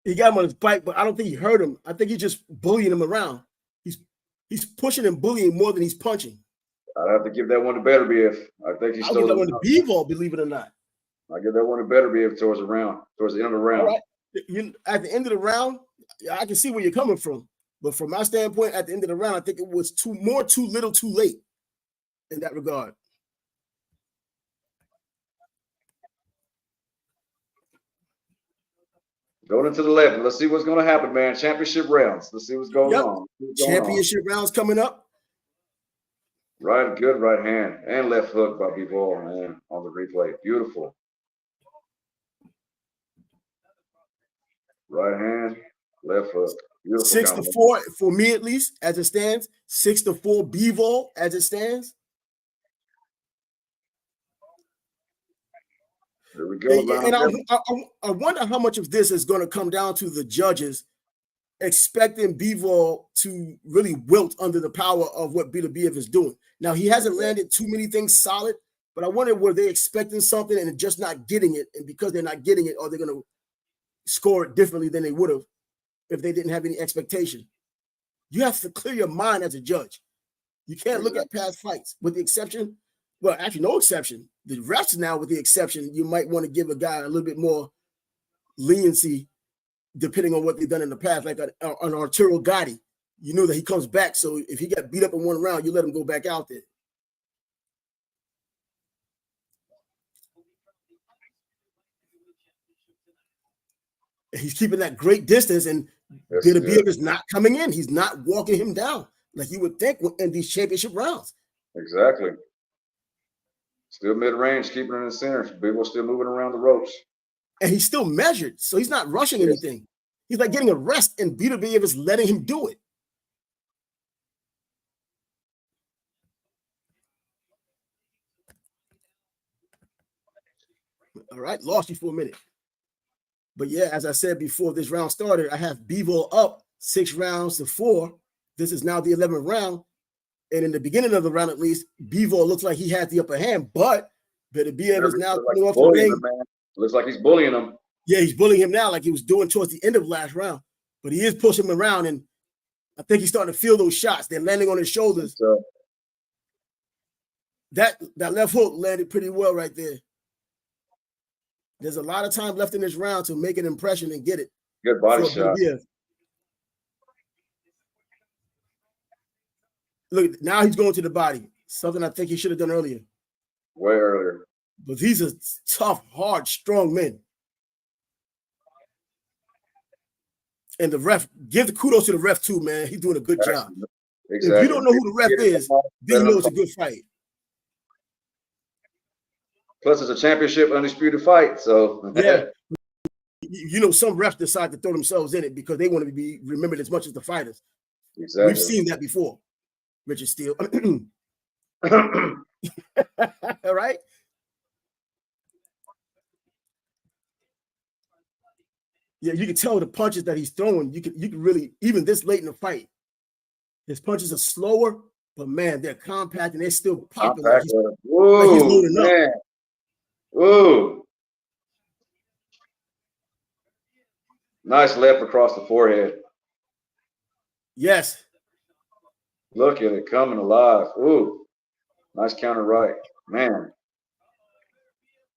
He got him on his bike, but I don't think he hurt him. I think he's just bullying him around. He's pushing and bullying more than he's punching. I'd have to give that one to Beterbiev. I think he's still. I'll give that one to Bivol, believe it or not. I give that one to Beterbiev towards the end of the round. All right. At the end of the round, I can see where you're coming from. But from my standpoint, at the end of the round, I think it was too little, too late in that regard. Going into the left. Let's see what's going to happen, man. Championship rounds. Let's see what's going on. Championship rounds coming up. Right, good right hand and left hook by Bivol, man, on the replay. Beautiful. Right hand, left hook. Beautiful. 6-4 for me, at least, as it stands. 6-4 Bivol as it stands. There we go. And I wonder how much of this is going to come down to the judges expecting Bivol to really wilt under the power of what Beterbiev is doing. Now, he hasn't landed too many things solid, but I wonder were they expecting something and just not getting it, and because they're not getting it, are they going to score it differently than they would have if they didn't have any expectation? You have to clear your mind as a judge. You can't look at past fights, with the exception, well, actually no exception. The refs now, with the exception, you might want to give a guy a little bit more leniency depending on what they've done in the past, like an Artur Beterbiev. You know that he comes back, so if he got beat up in one round, you let him go back out there. He's keeping that great distance, and Beterbiev is not coming in. He's not walking him down like you would think in these championship rounds. Exactly. Still mid-range, keeping it in the center. Bivol still moving around the ropes. And he's still measured, so he's not rushing anything. He's like getting a rest, and Beterbiev is letting him do it. All right, lost you for a minute. But yeah, as I said before this round started, I have Bivol up 6-4. This is now the 11th round. And in the beginning of the round, at least, Bivol looks like he had the upper hand, but Beterbiev is now coming off the ring. Looks like he's bullying him. Yeah, he's bullying him now like he was doing towards the end of last round. But he is pushing him around, and I think he's starting to feel those shots. They're landing on his shoulders. So, that left hook landed pretty well right there. There's a lot of time left in this round to make an impression and get it. Good body shot. Look, now he's going to the body. Something I think he should have done earlier. Way earlier. But these are tough, hard, strong men. And the ref, give the kudos to the ref too, man. He's doing a good job. Exactly. If you don't know who the ref is, then you know it's a good fight. Plus, it's a championship undisputed fight. So yeah, you know, some refs decide to throw themselves in it because they want to be remembered as much as the fighters. Exactly. We've seen that before. Richard Steele. All right. Yeah, you can tell the punches that he's throwing. You can really, even this late in the fight, his punches are slower, but man, they're compact and they're still popping. Like he's loading up. Ooh. Nice left across the forehead. Yes. Look at it coming alive. Ooh. Nice counter right. Man.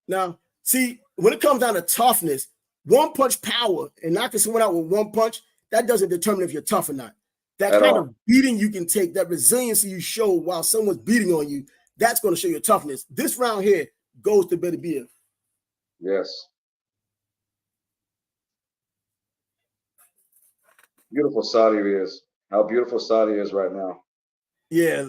Now, see, when it comes down to toughness, one punch power and knocking someone out with one punch, that doesn't determine if you're tough or not. That kind of beating you can take, that resiliency you show while someone's beating on you, that's going to show your toughness. This round here goes to Beterbiev. Yes. Beautiful Saudi is. How beautiful Saudi is right now. Yeah,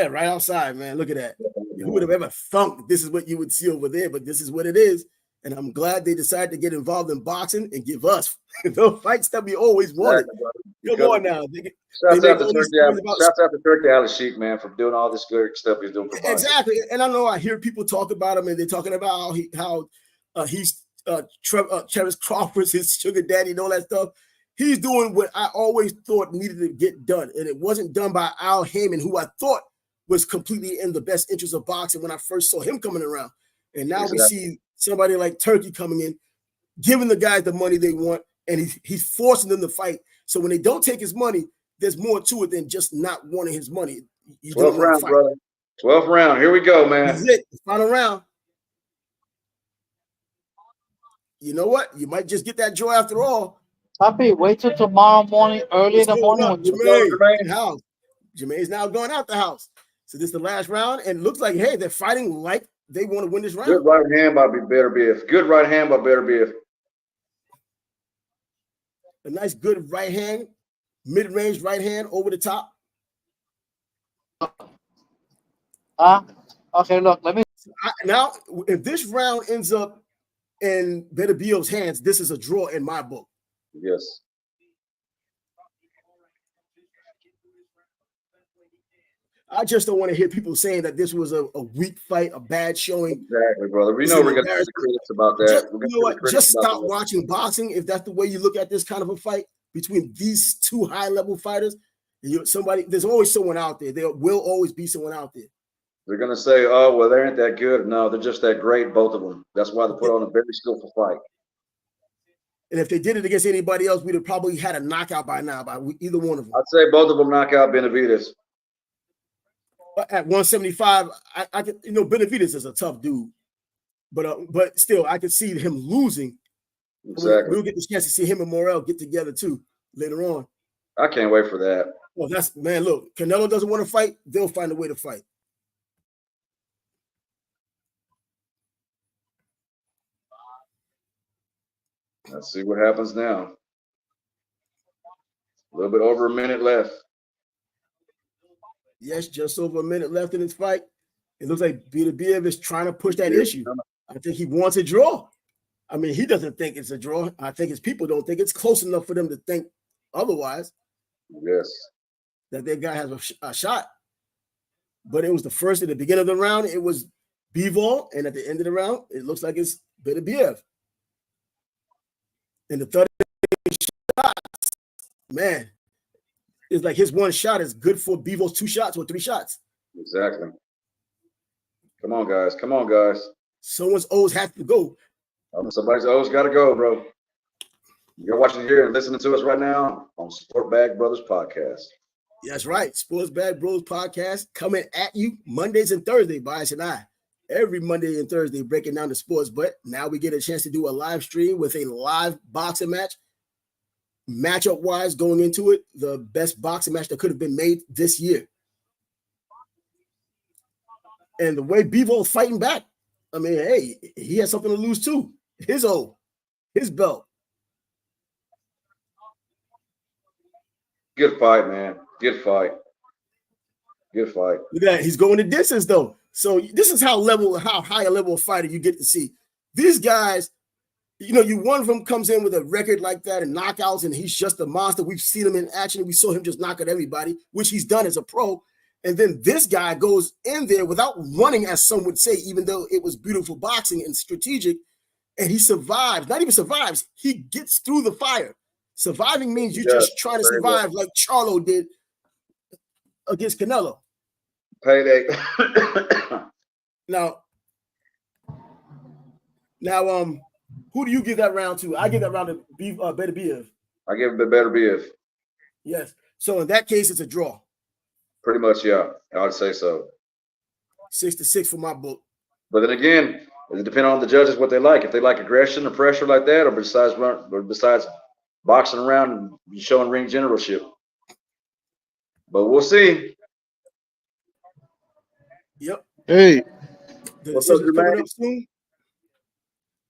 right outside, man. Look at that. Who would have ever thunk this is what you would see over there, but this is what it is. And I'm glad they decided to get involved in boxing and give us the fights that we always wanted. Come on now. Shouts out to Turkey Alley Sheik, man, for doing all this good stuff he's doing for boxing. Exactly. And I know I hear people talk about him and they're talking about how he's Terrence Crawford's his sugar daddy and all that stuff. He's doing what I always thought needed to get done. And it wasn't done by Al Heyman, who I thought was completely in the best interest of boxing when I first saw him coming around. And now we see somebody like Turkey coming in, giving the guys the money they want, and he's forcing them to fight. So when they don't take his money, there's more to it than just not wanting his money. 12th round, brother. 12th round. Here we go, man. This is it. Final round. You know what? You might just get that joy after all. Happy, wait till tomorrow morning, early in the morning. Jermaine's now going out the house. So this is the last round, and it looks like, hey, they're fighting like they want to win this round. Good right hand by Beterbiev. Good right hand by Beterbiev. A nice, good right hand, mid-range right hand over the top. Okay, look, let me. Now, if this round ends up in Beterbiev's hands, this is a draw in my book. Yes. I just don't want to hear people saying that this was a weak fight, a bad showing. Exactly, brother. We know we're going to have the critics about that. You know what? Just stop watching boxing if that's the way you look at this kind of a fight. between these two high-level fighters, there's always someone out there. There will always be someone out there. They're going to say, oh, well, they aren't that good. No, they're just that great, both of them. That's why they put on a very skillful fight. And if they did it against anybody else, we'd have probably had a knockout by now by either one of them. I'd say both of them knock out Benavidez. But at 175, I could, Benavidez is a tough dude. But still, I could see him losing. Exactly. We'll get the chance to see him and Morrell get together too later on. I can't wait for that. Well, look, Canelo doesn't want to fight, they'll find a way to fight. Let's see what happens now. A little bit over a minute left. Yes, just over a minute left in this fight. It looks like Beterbiev is trying to push that issue. I think he wants a draw. I mean, he doesn't think it's a draw. I think his people don't think it's close enough for them to think otherwise. Yes. That their guy has a shot. But it was the first at the beginning of the round, it was Bivol, and at the end of the round, it looks like it's Beterbiev. And the third shot, man, it's like his one shot is good for Bivol's 2 shots or 3 shots. Exactly. Come on, guys. Come on, guys. Someone's O's have to go. Somebody's O's got to go, bro. You're watching here and listening to us right now on Sport Bag Brothers Podcast. That's right. Sports Bag Bros Podcast coming at you Mondays and Thursdays, Bias and I. Every Monday and Thursday breaking down the sports, but now we get a chance to do a live stream with a live boxing match. Matchup-wise, going into it, the best boxing match that could have been made this year. And the way Bivol fighting back, I mean, hey, he has something to lose too. His belt. Good fight, man. Good fight. Good fight. Look at that. He's going the distance, though. So this is how high a level of fighter you get to see. These guys, one of them comes in with a record like that and knockouts, and he's just a monster. We've seen him in action. We saw him just knock out everybody, which he's done as a pro. And then this guy goes in there without running, as some would say, even though it was beautiful boxing and strategic, and he survives. Not even survives. He gets through the fire. Surviving means you're just trying to survive like Charlo did against Canelo. Payday. Now, who do you give that round to? I give that round to Beterbiev. I give it to Beterbiev. Yes. So in that case, it's a draw. Pretty much, yeah. I would say so. 6-6 for my book. But then again, it depends on the judges what they like. If they like aggression or pressure like that, or besides boxing around and showing ring generalship. But we'll see. Yep. Hey. The decision's coming up soon.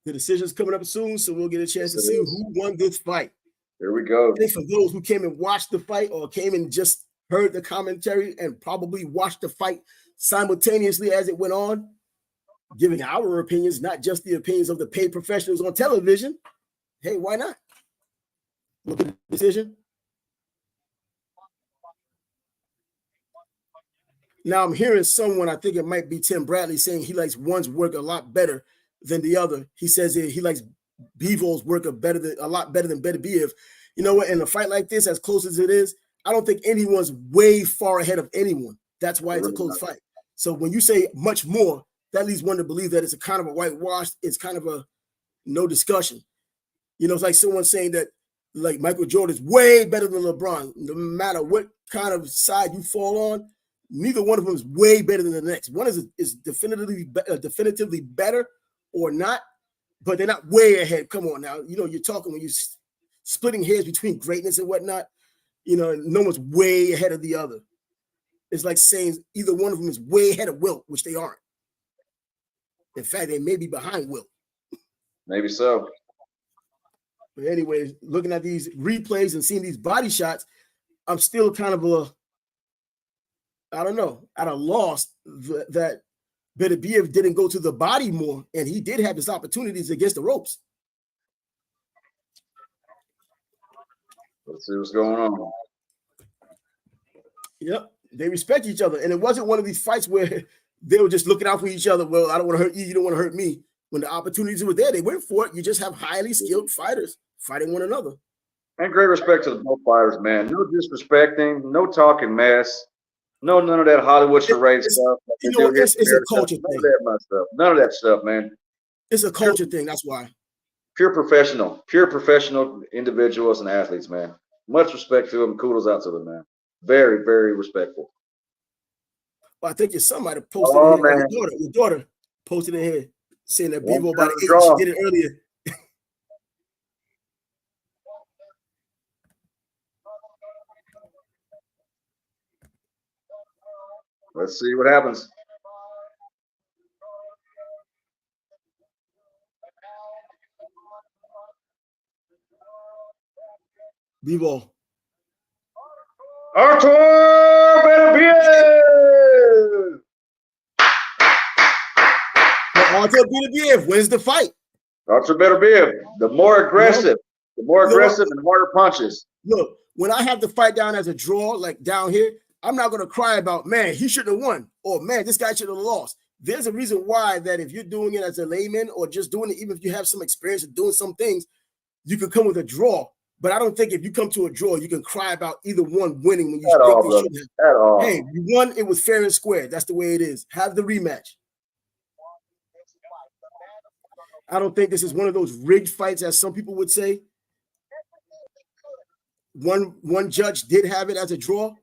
The decision's coming up soon, so we'll get a chance to see who won this fight. There we go. And for those who came and watched the fight or came and just heard the commentary and probably watched the fight simultaneously as it went on, giving our opinions, not just the opinions of the paid professionals on television. Hey, why not? Look at the decision. Now I'm hearing someone, I think it might be Tim Bradley, saying he likes one's work a lot better than the other. He says he likes Bivol's work a lot better than Beterbiev. You know what? In a fight like this, as close as it is, I don't think anyone's way far ahead of anyone. That's why it's a close fight. So when you say much more, that leads one to believe that it's a kind of a whitewash. It's kind of a no discussion. It's like someone saying that like Michael Jordan is way better than LeBron. No matter what kind of side you fall on, neither one of them is way better than the next. One is definitively better or not, but they're not way ahead. Come on now. You're talking when you're splitting hairs between greatness and whatnot. No one's way ahead of the other. It's like saying either one of them is way ahead of Wilt, which they aren't. In fact, they may be behind Wilt. Maybe so. But anyways, looking at these replays and seeing these body shots, I'm still kind of at a loss that Beterbiev didn't go to the body more, and he did have his opportunities against the ropes. Let's see what's going on. Yep, they respect each other, and it wasn't one of these fights where they were just looking out for each other. Well, I don't want to hurt you, you don't want to hurt me. When the opportunities were there, they went for it. You just have highly skilled fighters fighting one another. And great respect to the both fighters, man. No disrespecting, no talking mess, no none of that Hollywood charade stuff that they do here in It's a America. culture None of thing. that much stuff. None of that stuff, man. It's a culture thing. That's why. Pure professional individuals and athletes, man. Much respect to them. Kudos out to them, man. Very, very respectful. Well, I think your son might have posted Oh, in here. man. Your daughter posted in here saying that One Bivol by time the 8. draw. She did it earlier. Let's see what happens. Bivol. Artur Beterbiev. Artur Beterbiev wins the fight. Artur Beterbiev, the more aggressive, and harder punches. Look, when I have the fight down as a draw, like down here, I'm not going to cry about, man, he shouldn't have won, or man, this guy should have lost. There's a reason why that if you're doing it as a layman or just doing it, even if you have some experience of doing some things, you can come with a draw. But I don't think if you come to a draw, you can cry about either one winning when you think they should have. At all. Hey, you won, it was fair and square. That's the way it is. Have the rematch. I don't think this is one of those rigged fights, as some people would say. One judge did have it as a draw,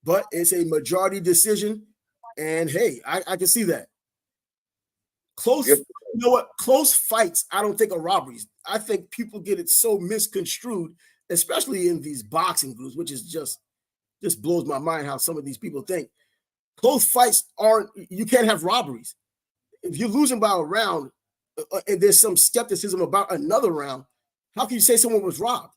but it's a majority decision. And hey, I can see that. Close, Yep. You know what? Close fights, I don't think are robberies. I think people get it so misconstrued, especially in these boxing groups, which is just blows my mind how some of these people think. Close fights you can't have robberies. If you're losing by a round and there's some skepticism about another round, how can you say someone was robbed?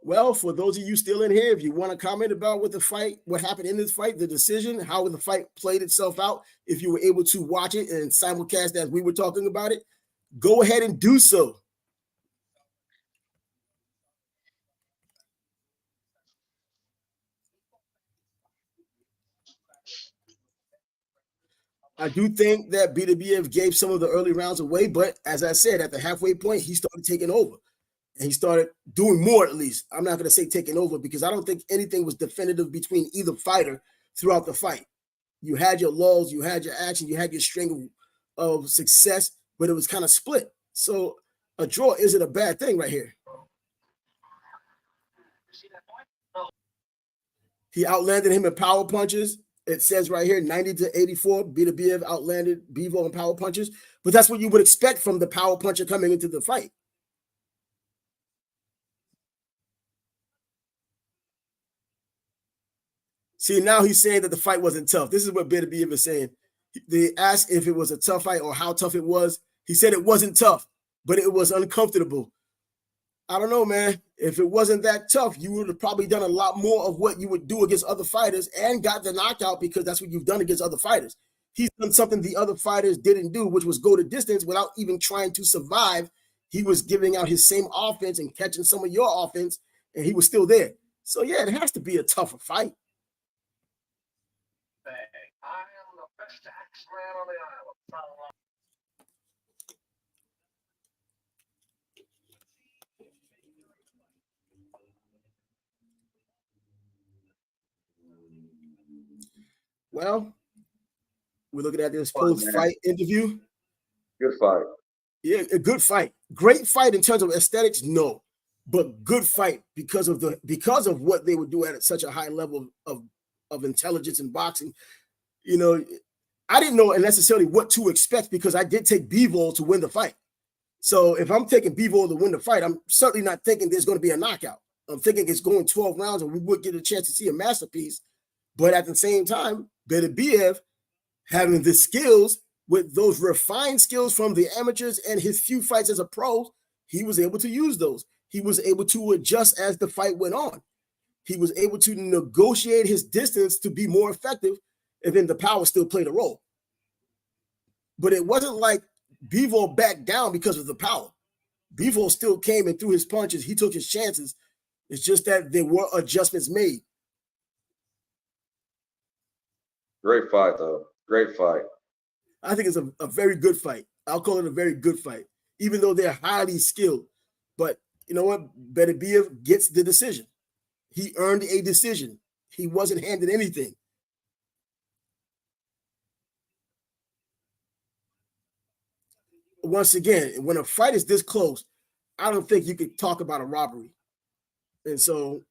Well, for those of you still in here, if you want to comment about what happened in this fight, the decision, how the fight played itself out, if you were able to watch it and simulcast as we were talking about it, go ahead and do so. I do think that Beterbiev gave some of the early rounds away, but as I said, at the halfway point, he started taking over. And he started doing more, at least. I'm not going to say taking over because I don't think anything was definitive between either fighter throughout the fight. You had your lulls, you had your action, you had your string of success, but it was kind of split. So a draw isn't a bad thing right here. He outlanded him in power punches. It says right here, 90-84, Beterbiev outlanded Bivol in power punches. But that's what you would expect from the power puncher coming into the fight. See, now he's saying that the fight wasn't tough. This is what Beterbiev is saying. They asked if it was a tough fight or how tough it was. He said it wasn't tough, but it was uncomfortable. I don't know, man. If it wasn't that tough, you would have probably done a lot more of what you would do against other fighters and got the knockout because that's what you've done against other fighters. He's done something the other fighters didn't do, which was go to distance without even trying to survive. He was giving out his same offense and catching some of your offense, and he was still there. So, yeah, it has to be a tougher fight. I am the best axeman on the island. Well, we're looking at this post-fight interview. Good fight. Yeah, a good fight. Great fight in terms of aesthetics, no, but good fight because of what they would do at such a high level of intelligence in boxing. You know, I didn't know necessarily what to expect because I did take Bivol to win the fight. So if I'm taking Bivol to win the fight, I'm certainly not thinking there's going to be a knockout. I'm thinking it's going 12 rounds and we would get a chance to see a masterpiece. But at the same time, Beterbiev having the skills with those refined skills from the amateurs and his few fights as a pro, he was able to use those. He was able to adjust as the fight went on. He was able to negotiate his distance to be more effective, and then the power still played a role. But it wasn't like Bivol backed down because of the power. Bivol still came and threw his punches. He took his chances. It's just that there were adjustments made. Great fight, though. Great fight. I think it's a very good fight. I'll call it a very good fight, even though they're highly skilled. But you know what? Beterbiev gets the decision. He earned a decision. He wasn't handed anything. Once again, when a fight is this close, I don't think you could talk about a robbery. And so,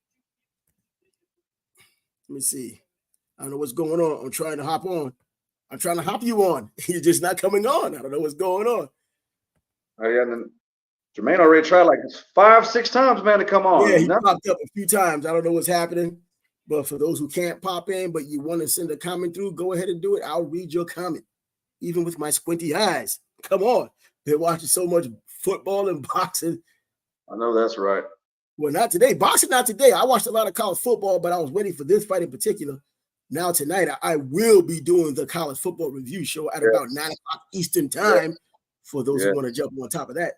let me see. I don't know what's going on. I'm trying to hop on. I'm trying to hop you on. You're just not coming on. I don't know what's going on. Oh, yeah, and then Jermaine already tried like 5-6 times, man, to come on. Yeah, he popped up a few times. I don't know what's happening. But for those who can't pop in, but you want to send a comment through, go ahead and do it. I'll read your comment, even with my squinty eyes. Come on. They're watching so much football and boxing. I know that's right. Well, not today. Boxing, not today. I watched a lot of college football, but I was waiting for this fight in particular. Now tonight, I will be doing the college football review show at about 9 o'clock Eastern time. For those who want to jump on top of that,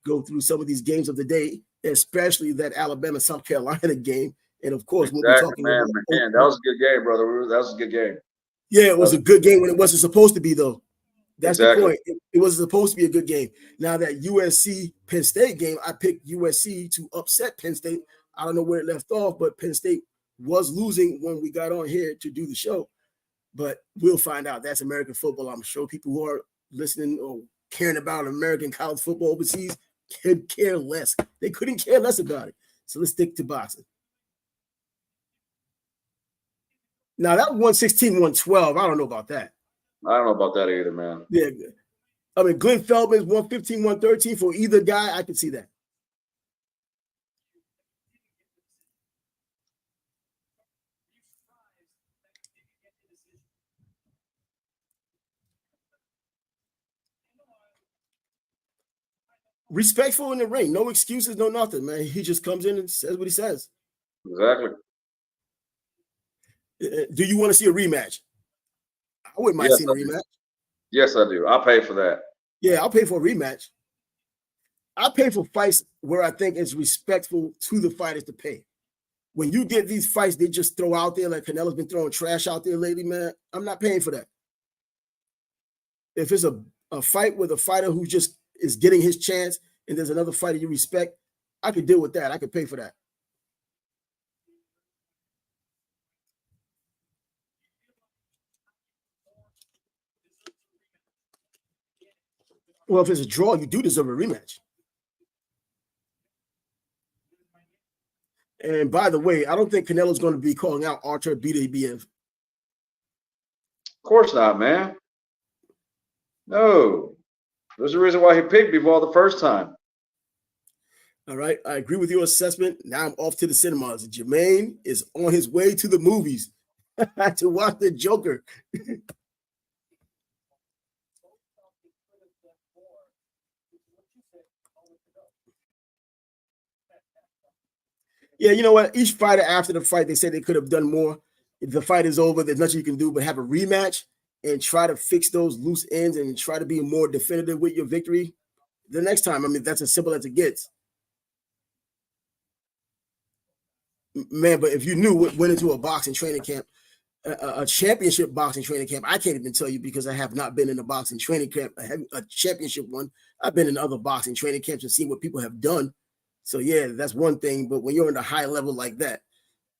go through some of these games of the day, especially that Alabama-South Carolina game. And of course, we'll be talking about that was a good game, brother. That was a good game. Yeah, it was a good game when it wasn't supposed to be, though. That's the point. It wasn't supposed to be a good game. Now that USC Penn State game, I picked USC to upset Penn State. I don't know where it left off, but Penn State was losing when we got on here to do the show. But we'll find out. That's American football. I'm sure people who are listening or caring about American college football overseas could care less. They couldn't care less about it. So let's stick to boxing. Now, that 116, 112, I don't know about that. I don't know about that either, man. Yeah. I mean, Glenn Feldman's 115, 113 for either guy. I could see that. Respectful in the ring. No excuses, no nothing, man. He just comes in and says what he says. Exactly. Do you want to see a rematch? I wouldn't mind seeing a rematch. Yes, I do. I'll pay for that. Yeah, I'll pay for a rematch. I pay for fights where I think it's respectful to the fighters to pay. When you get these fights, they just throw out there like Canelo's been throwing trash out there lately, man. I'm not paying for that. If it's a fight with a fighter who just is getting his chance and there's another fighter you respect, I could deal with that. I could pay for that. Well, if it's a draw, you do deserve a rematch. And by the way, I don't think Canelo's going to be calling out Artur Beterbiev. Of course not, man. No. There's a reason why he picked Bivol the first time. All right. I agree with your assessment. Now I'm off to the cinemas. Jermaine is on his way to the movies to watch the Joker. Yeah, you know what? Each fighter after the fight, they said they could have done more. If the fight is over, there's nothing you can do but have a rematch and try to fix those loose ends and try to be more definitive with your victory the next time. I mean, that's as simple as it gets. Man, but if you knew what went into a boxing training camp, a championship boxing training camp, I can't even tell you because I have not been in a boxing training camp. I have a championship one. I've been in other boxing training camps and seen what people have done. So, yeah, that's one thing. But when you're in a high level like that,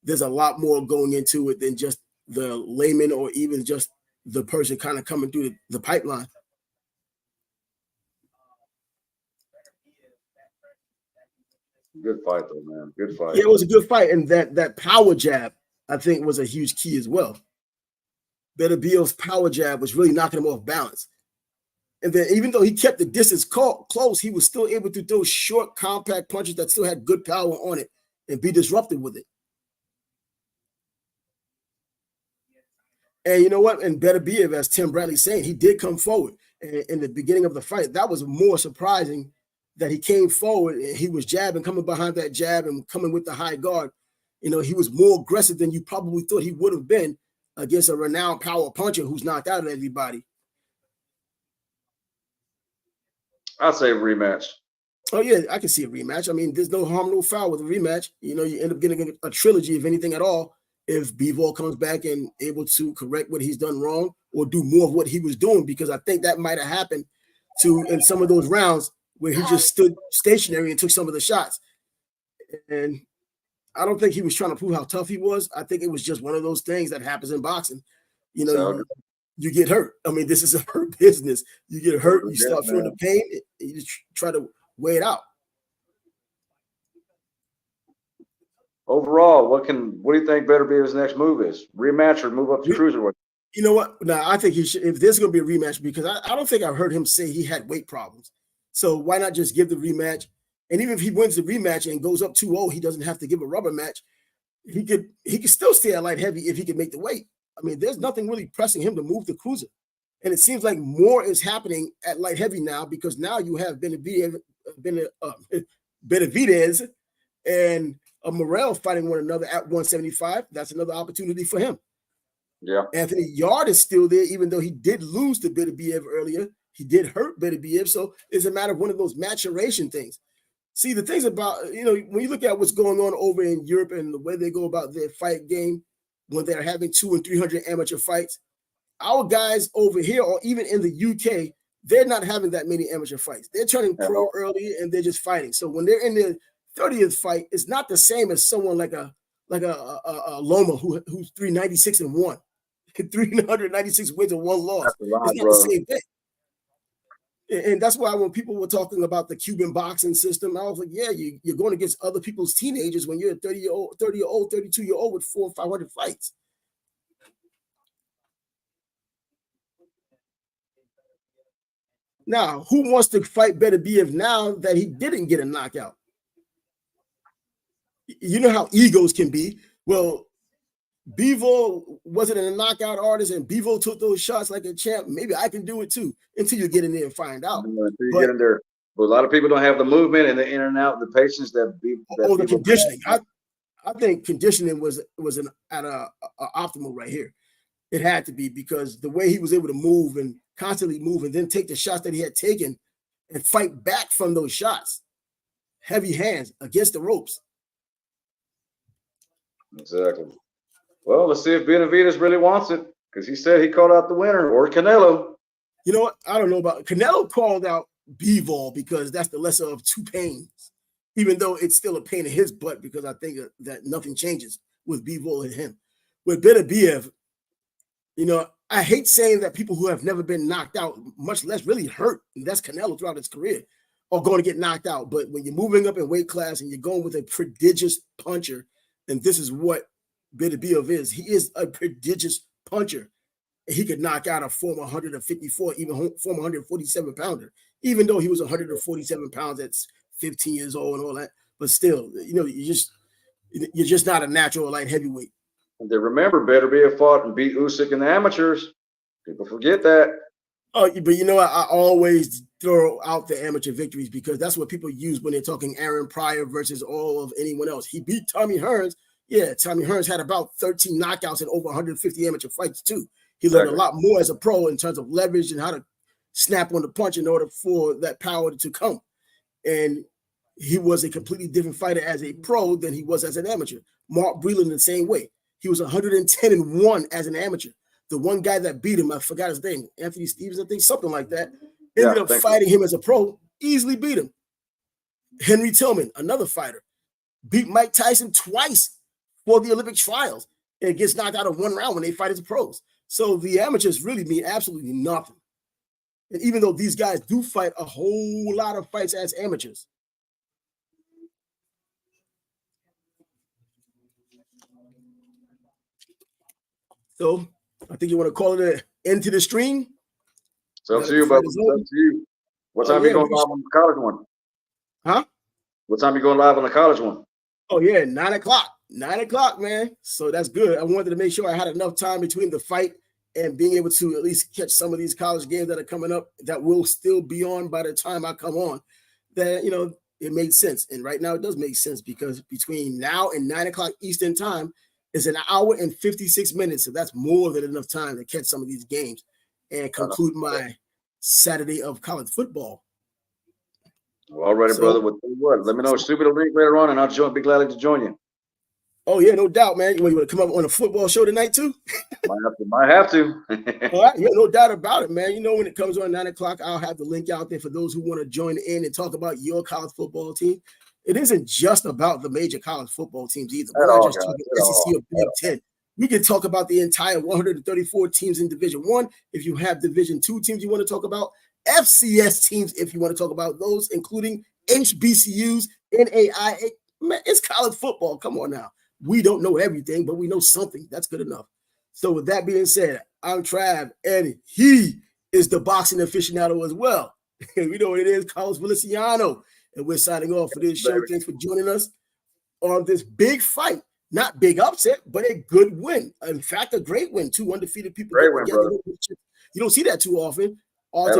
there's a lot more going into it than just the layman or even just the person kind of coming through the pipeline. Good fight, though, man. Good fight. Yeah, it was a good fight. And that power jab, I think, was a huge key as well. Beterbiev's power jab was really knocking him off balance. And then even though he kept the distance close, he was still able to throw short, compact punches that still had good power on it and be disruptive with it. And you know what? And Beterbiev, as Tim Bradley's saying, he did come forward. And in the beginning of the fight, that was more surprising that he came forward and he was jabbing, coming behind that jab and coming with the high guard. You know, he was more aggressive than you probably thought he would have been against a renowned power puncher who's knocked out everybody. I'd say rematch. Oh, yeah, I can see a rematch. I mean, there's no harm, no foul with a rematch. You know, you end up getting a trilogy, if anything at all. if Bivol comes back and able to correct what he's done wrong or do more of what he was doing, because I think that might have happened in some of those rounds where he just stood stationary and took some of the shots. And I don't think he was trying to prove how tough he was. I think it was just one of those things that happens in boxing. You get hurt. I mean, this is a hurt business. You get hurt, you start feeling the pain, and you try to weigh it out. Overall, what do you think Beterbiev's next move is? Rematch or move up to cruiserweight? You know what? No, I think he should. If there's going to be a rematch, because I don't think I've heard him say he had weight problems. So why not just give the rematch? And even if he wins the rematch and goes up 2-0, he doesn't have to give a rubber match. He could still stay at light heavy if he could make the weight. I mean, there's nothing really pressing him to move the cruiser. And it seems like more is happening at light heavy now, because now you have Benavidez and Morrell fighting one another at 175. That's another opportunity for him. Yeah. Anthony Yard is still there, even though he did lose to Beterbiev earlier. He did hurt Beterbiev, so it's a matter of one of those maturation things. See, the things about, when you look at what's going on over in Europe and the way they go about their fight game, when they're having 200 and 300 amateur fights, our guys over here, or even in the UK, they're not having that many amateur fights. They're turning pro early and they're just fighting. So when they're in their 30th fight, it's not the same as someone like a Loma who's 396 and 1, 396 wins and 1 loss. It's not the same thing. And that's why when people were talking about the Cuban boxing system, I was like, yeah, you're going against other people's teenagers when you're a 30-year-old, 32-year-old with 400 or 500 fights. Now, who wants to fight Beterbiev now that he didn't get a knockout? You know how egos can be. Well, Bivol wasn't a knockout artist, and Bivol took those shots like a champ. Maybe I can do it too, until you get in there and find out. Get in there. But a lot of people don't have the movement and the in and out, the patience that the conditioning. I think conditioning was at a optimal right here. It had to be, because the way he was able to move and constantly move and then take the shots that he had taken and fight back from those shots. Heavy hands against the ropes. Exactly. Well, let's see if Benavidez really wants it, because he said he called out the winner, or Canelo. You know what? I don't know about Canelo. Called out Bivol because that's the lesser of two pains, even though it's still a pain in his butt, because I think that nothing changes with Bivol and him. With Beterbiev, I hate saying that people who have never been knocked out, much less really hurt, and that's Canelo throughout his career, are going to get knocked out. But when you're moving up in weight class and you're going with a prodigious puncher, and this is what Beterbiev is. He is a prodigious puncher. He could knock out a former 154, even former 147 pounder, even though he was 147 pounds at 15 years old and all that. But still, you're just not a natural light heavyweight. And then remember, Beterbiev fought and beat Usyk in the amateurs. People forget that. Oh, but I always throw out the amateur victories, because that's what people use when they're talking Aaron Pryor versus all of anyone else. He beat Tommy Hearns. Yeah, Tommy Hearns had about 13 knockouts in over 150 amateur fights too. He learned a lot more as a pro in terms of leverage and how to snap on the punch in order for that power to come. And he was a completely different fighter as a pro than he was as an amateur. Mark Breland the same way. He was 110 and 1 as an amateur. The one guy that beat him, I forgot his name, Anthony Stevens, I think, something like that, ended up fighting him as a pro, easily beat him. Henry Tillman, another fighter, beat Mike Tyson twice for the Olympic trials and gets knocked out of one round when they fight as pros. So the amateurs really mean absolutely nothing. And even though these guys do fight a whole lot of fights as amateurs. So I think you want to call it an end to the stream. It's up to you, but it's up to you. What time are you going live on the college one? Huh? What time are you going live on the college one? Oh, yeah, 9 o'clock. 9 o'clock, man. So that's good. I wanted to make sure I had enough time between the fight and being able to at least catch some of these college games that are coming up that will still be on by the time I come on. That, it made sense. And right now it does make sense, because between now and 9 o'clock Eastern time is an hour and 56 minutes. So that's more than enough time to catch some of these games and conclude my Saturday of college football. Well, all right, brother. Well, tell you what, let me know. Shoot me the link later on, and I'll be glad to join you. Oh yeah, no doubt, man. You want to come up on a football show tonight too? Might have to. All right, yeah, no doubt about it, man. You know, when it comes on 9 o'clock, I'll have the link out there for those who want to join in and talk about your college football team. It isn't just about the major college football teams either. We're not just talking SEC or Big Ten. We can talk about the entire 134 teams in Division I. If you have Division II teams you want to talk about, FCS teams if you want to talk about those, including HBCUs, NAIA. Man, it's college football. Come on now. We don't know everything, but we know something. That's good enough. So with that being said, I'm Trav, and he is the boxing aficionado as well. We know what it is, Carlos Feliciano. And we're signing off for this show. Thanks for joining us on this big fight. Not big upset, but a good win. In fact, a great win. 2 undefeated people. Great win, brother. You don't see that too often. Artur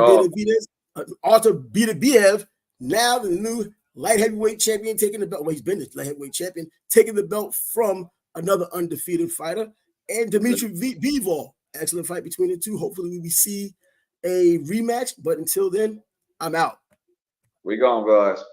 Beterbiev, now the new light heavyweight champion, taking the belt. Well, he's been the light heavyweight champion, taking the belt from another undefeated fighter. And Dmitry Bivol. Excellent fight between the two. Hopefully we see a rematch. But until then, I'm out. We gone, guys.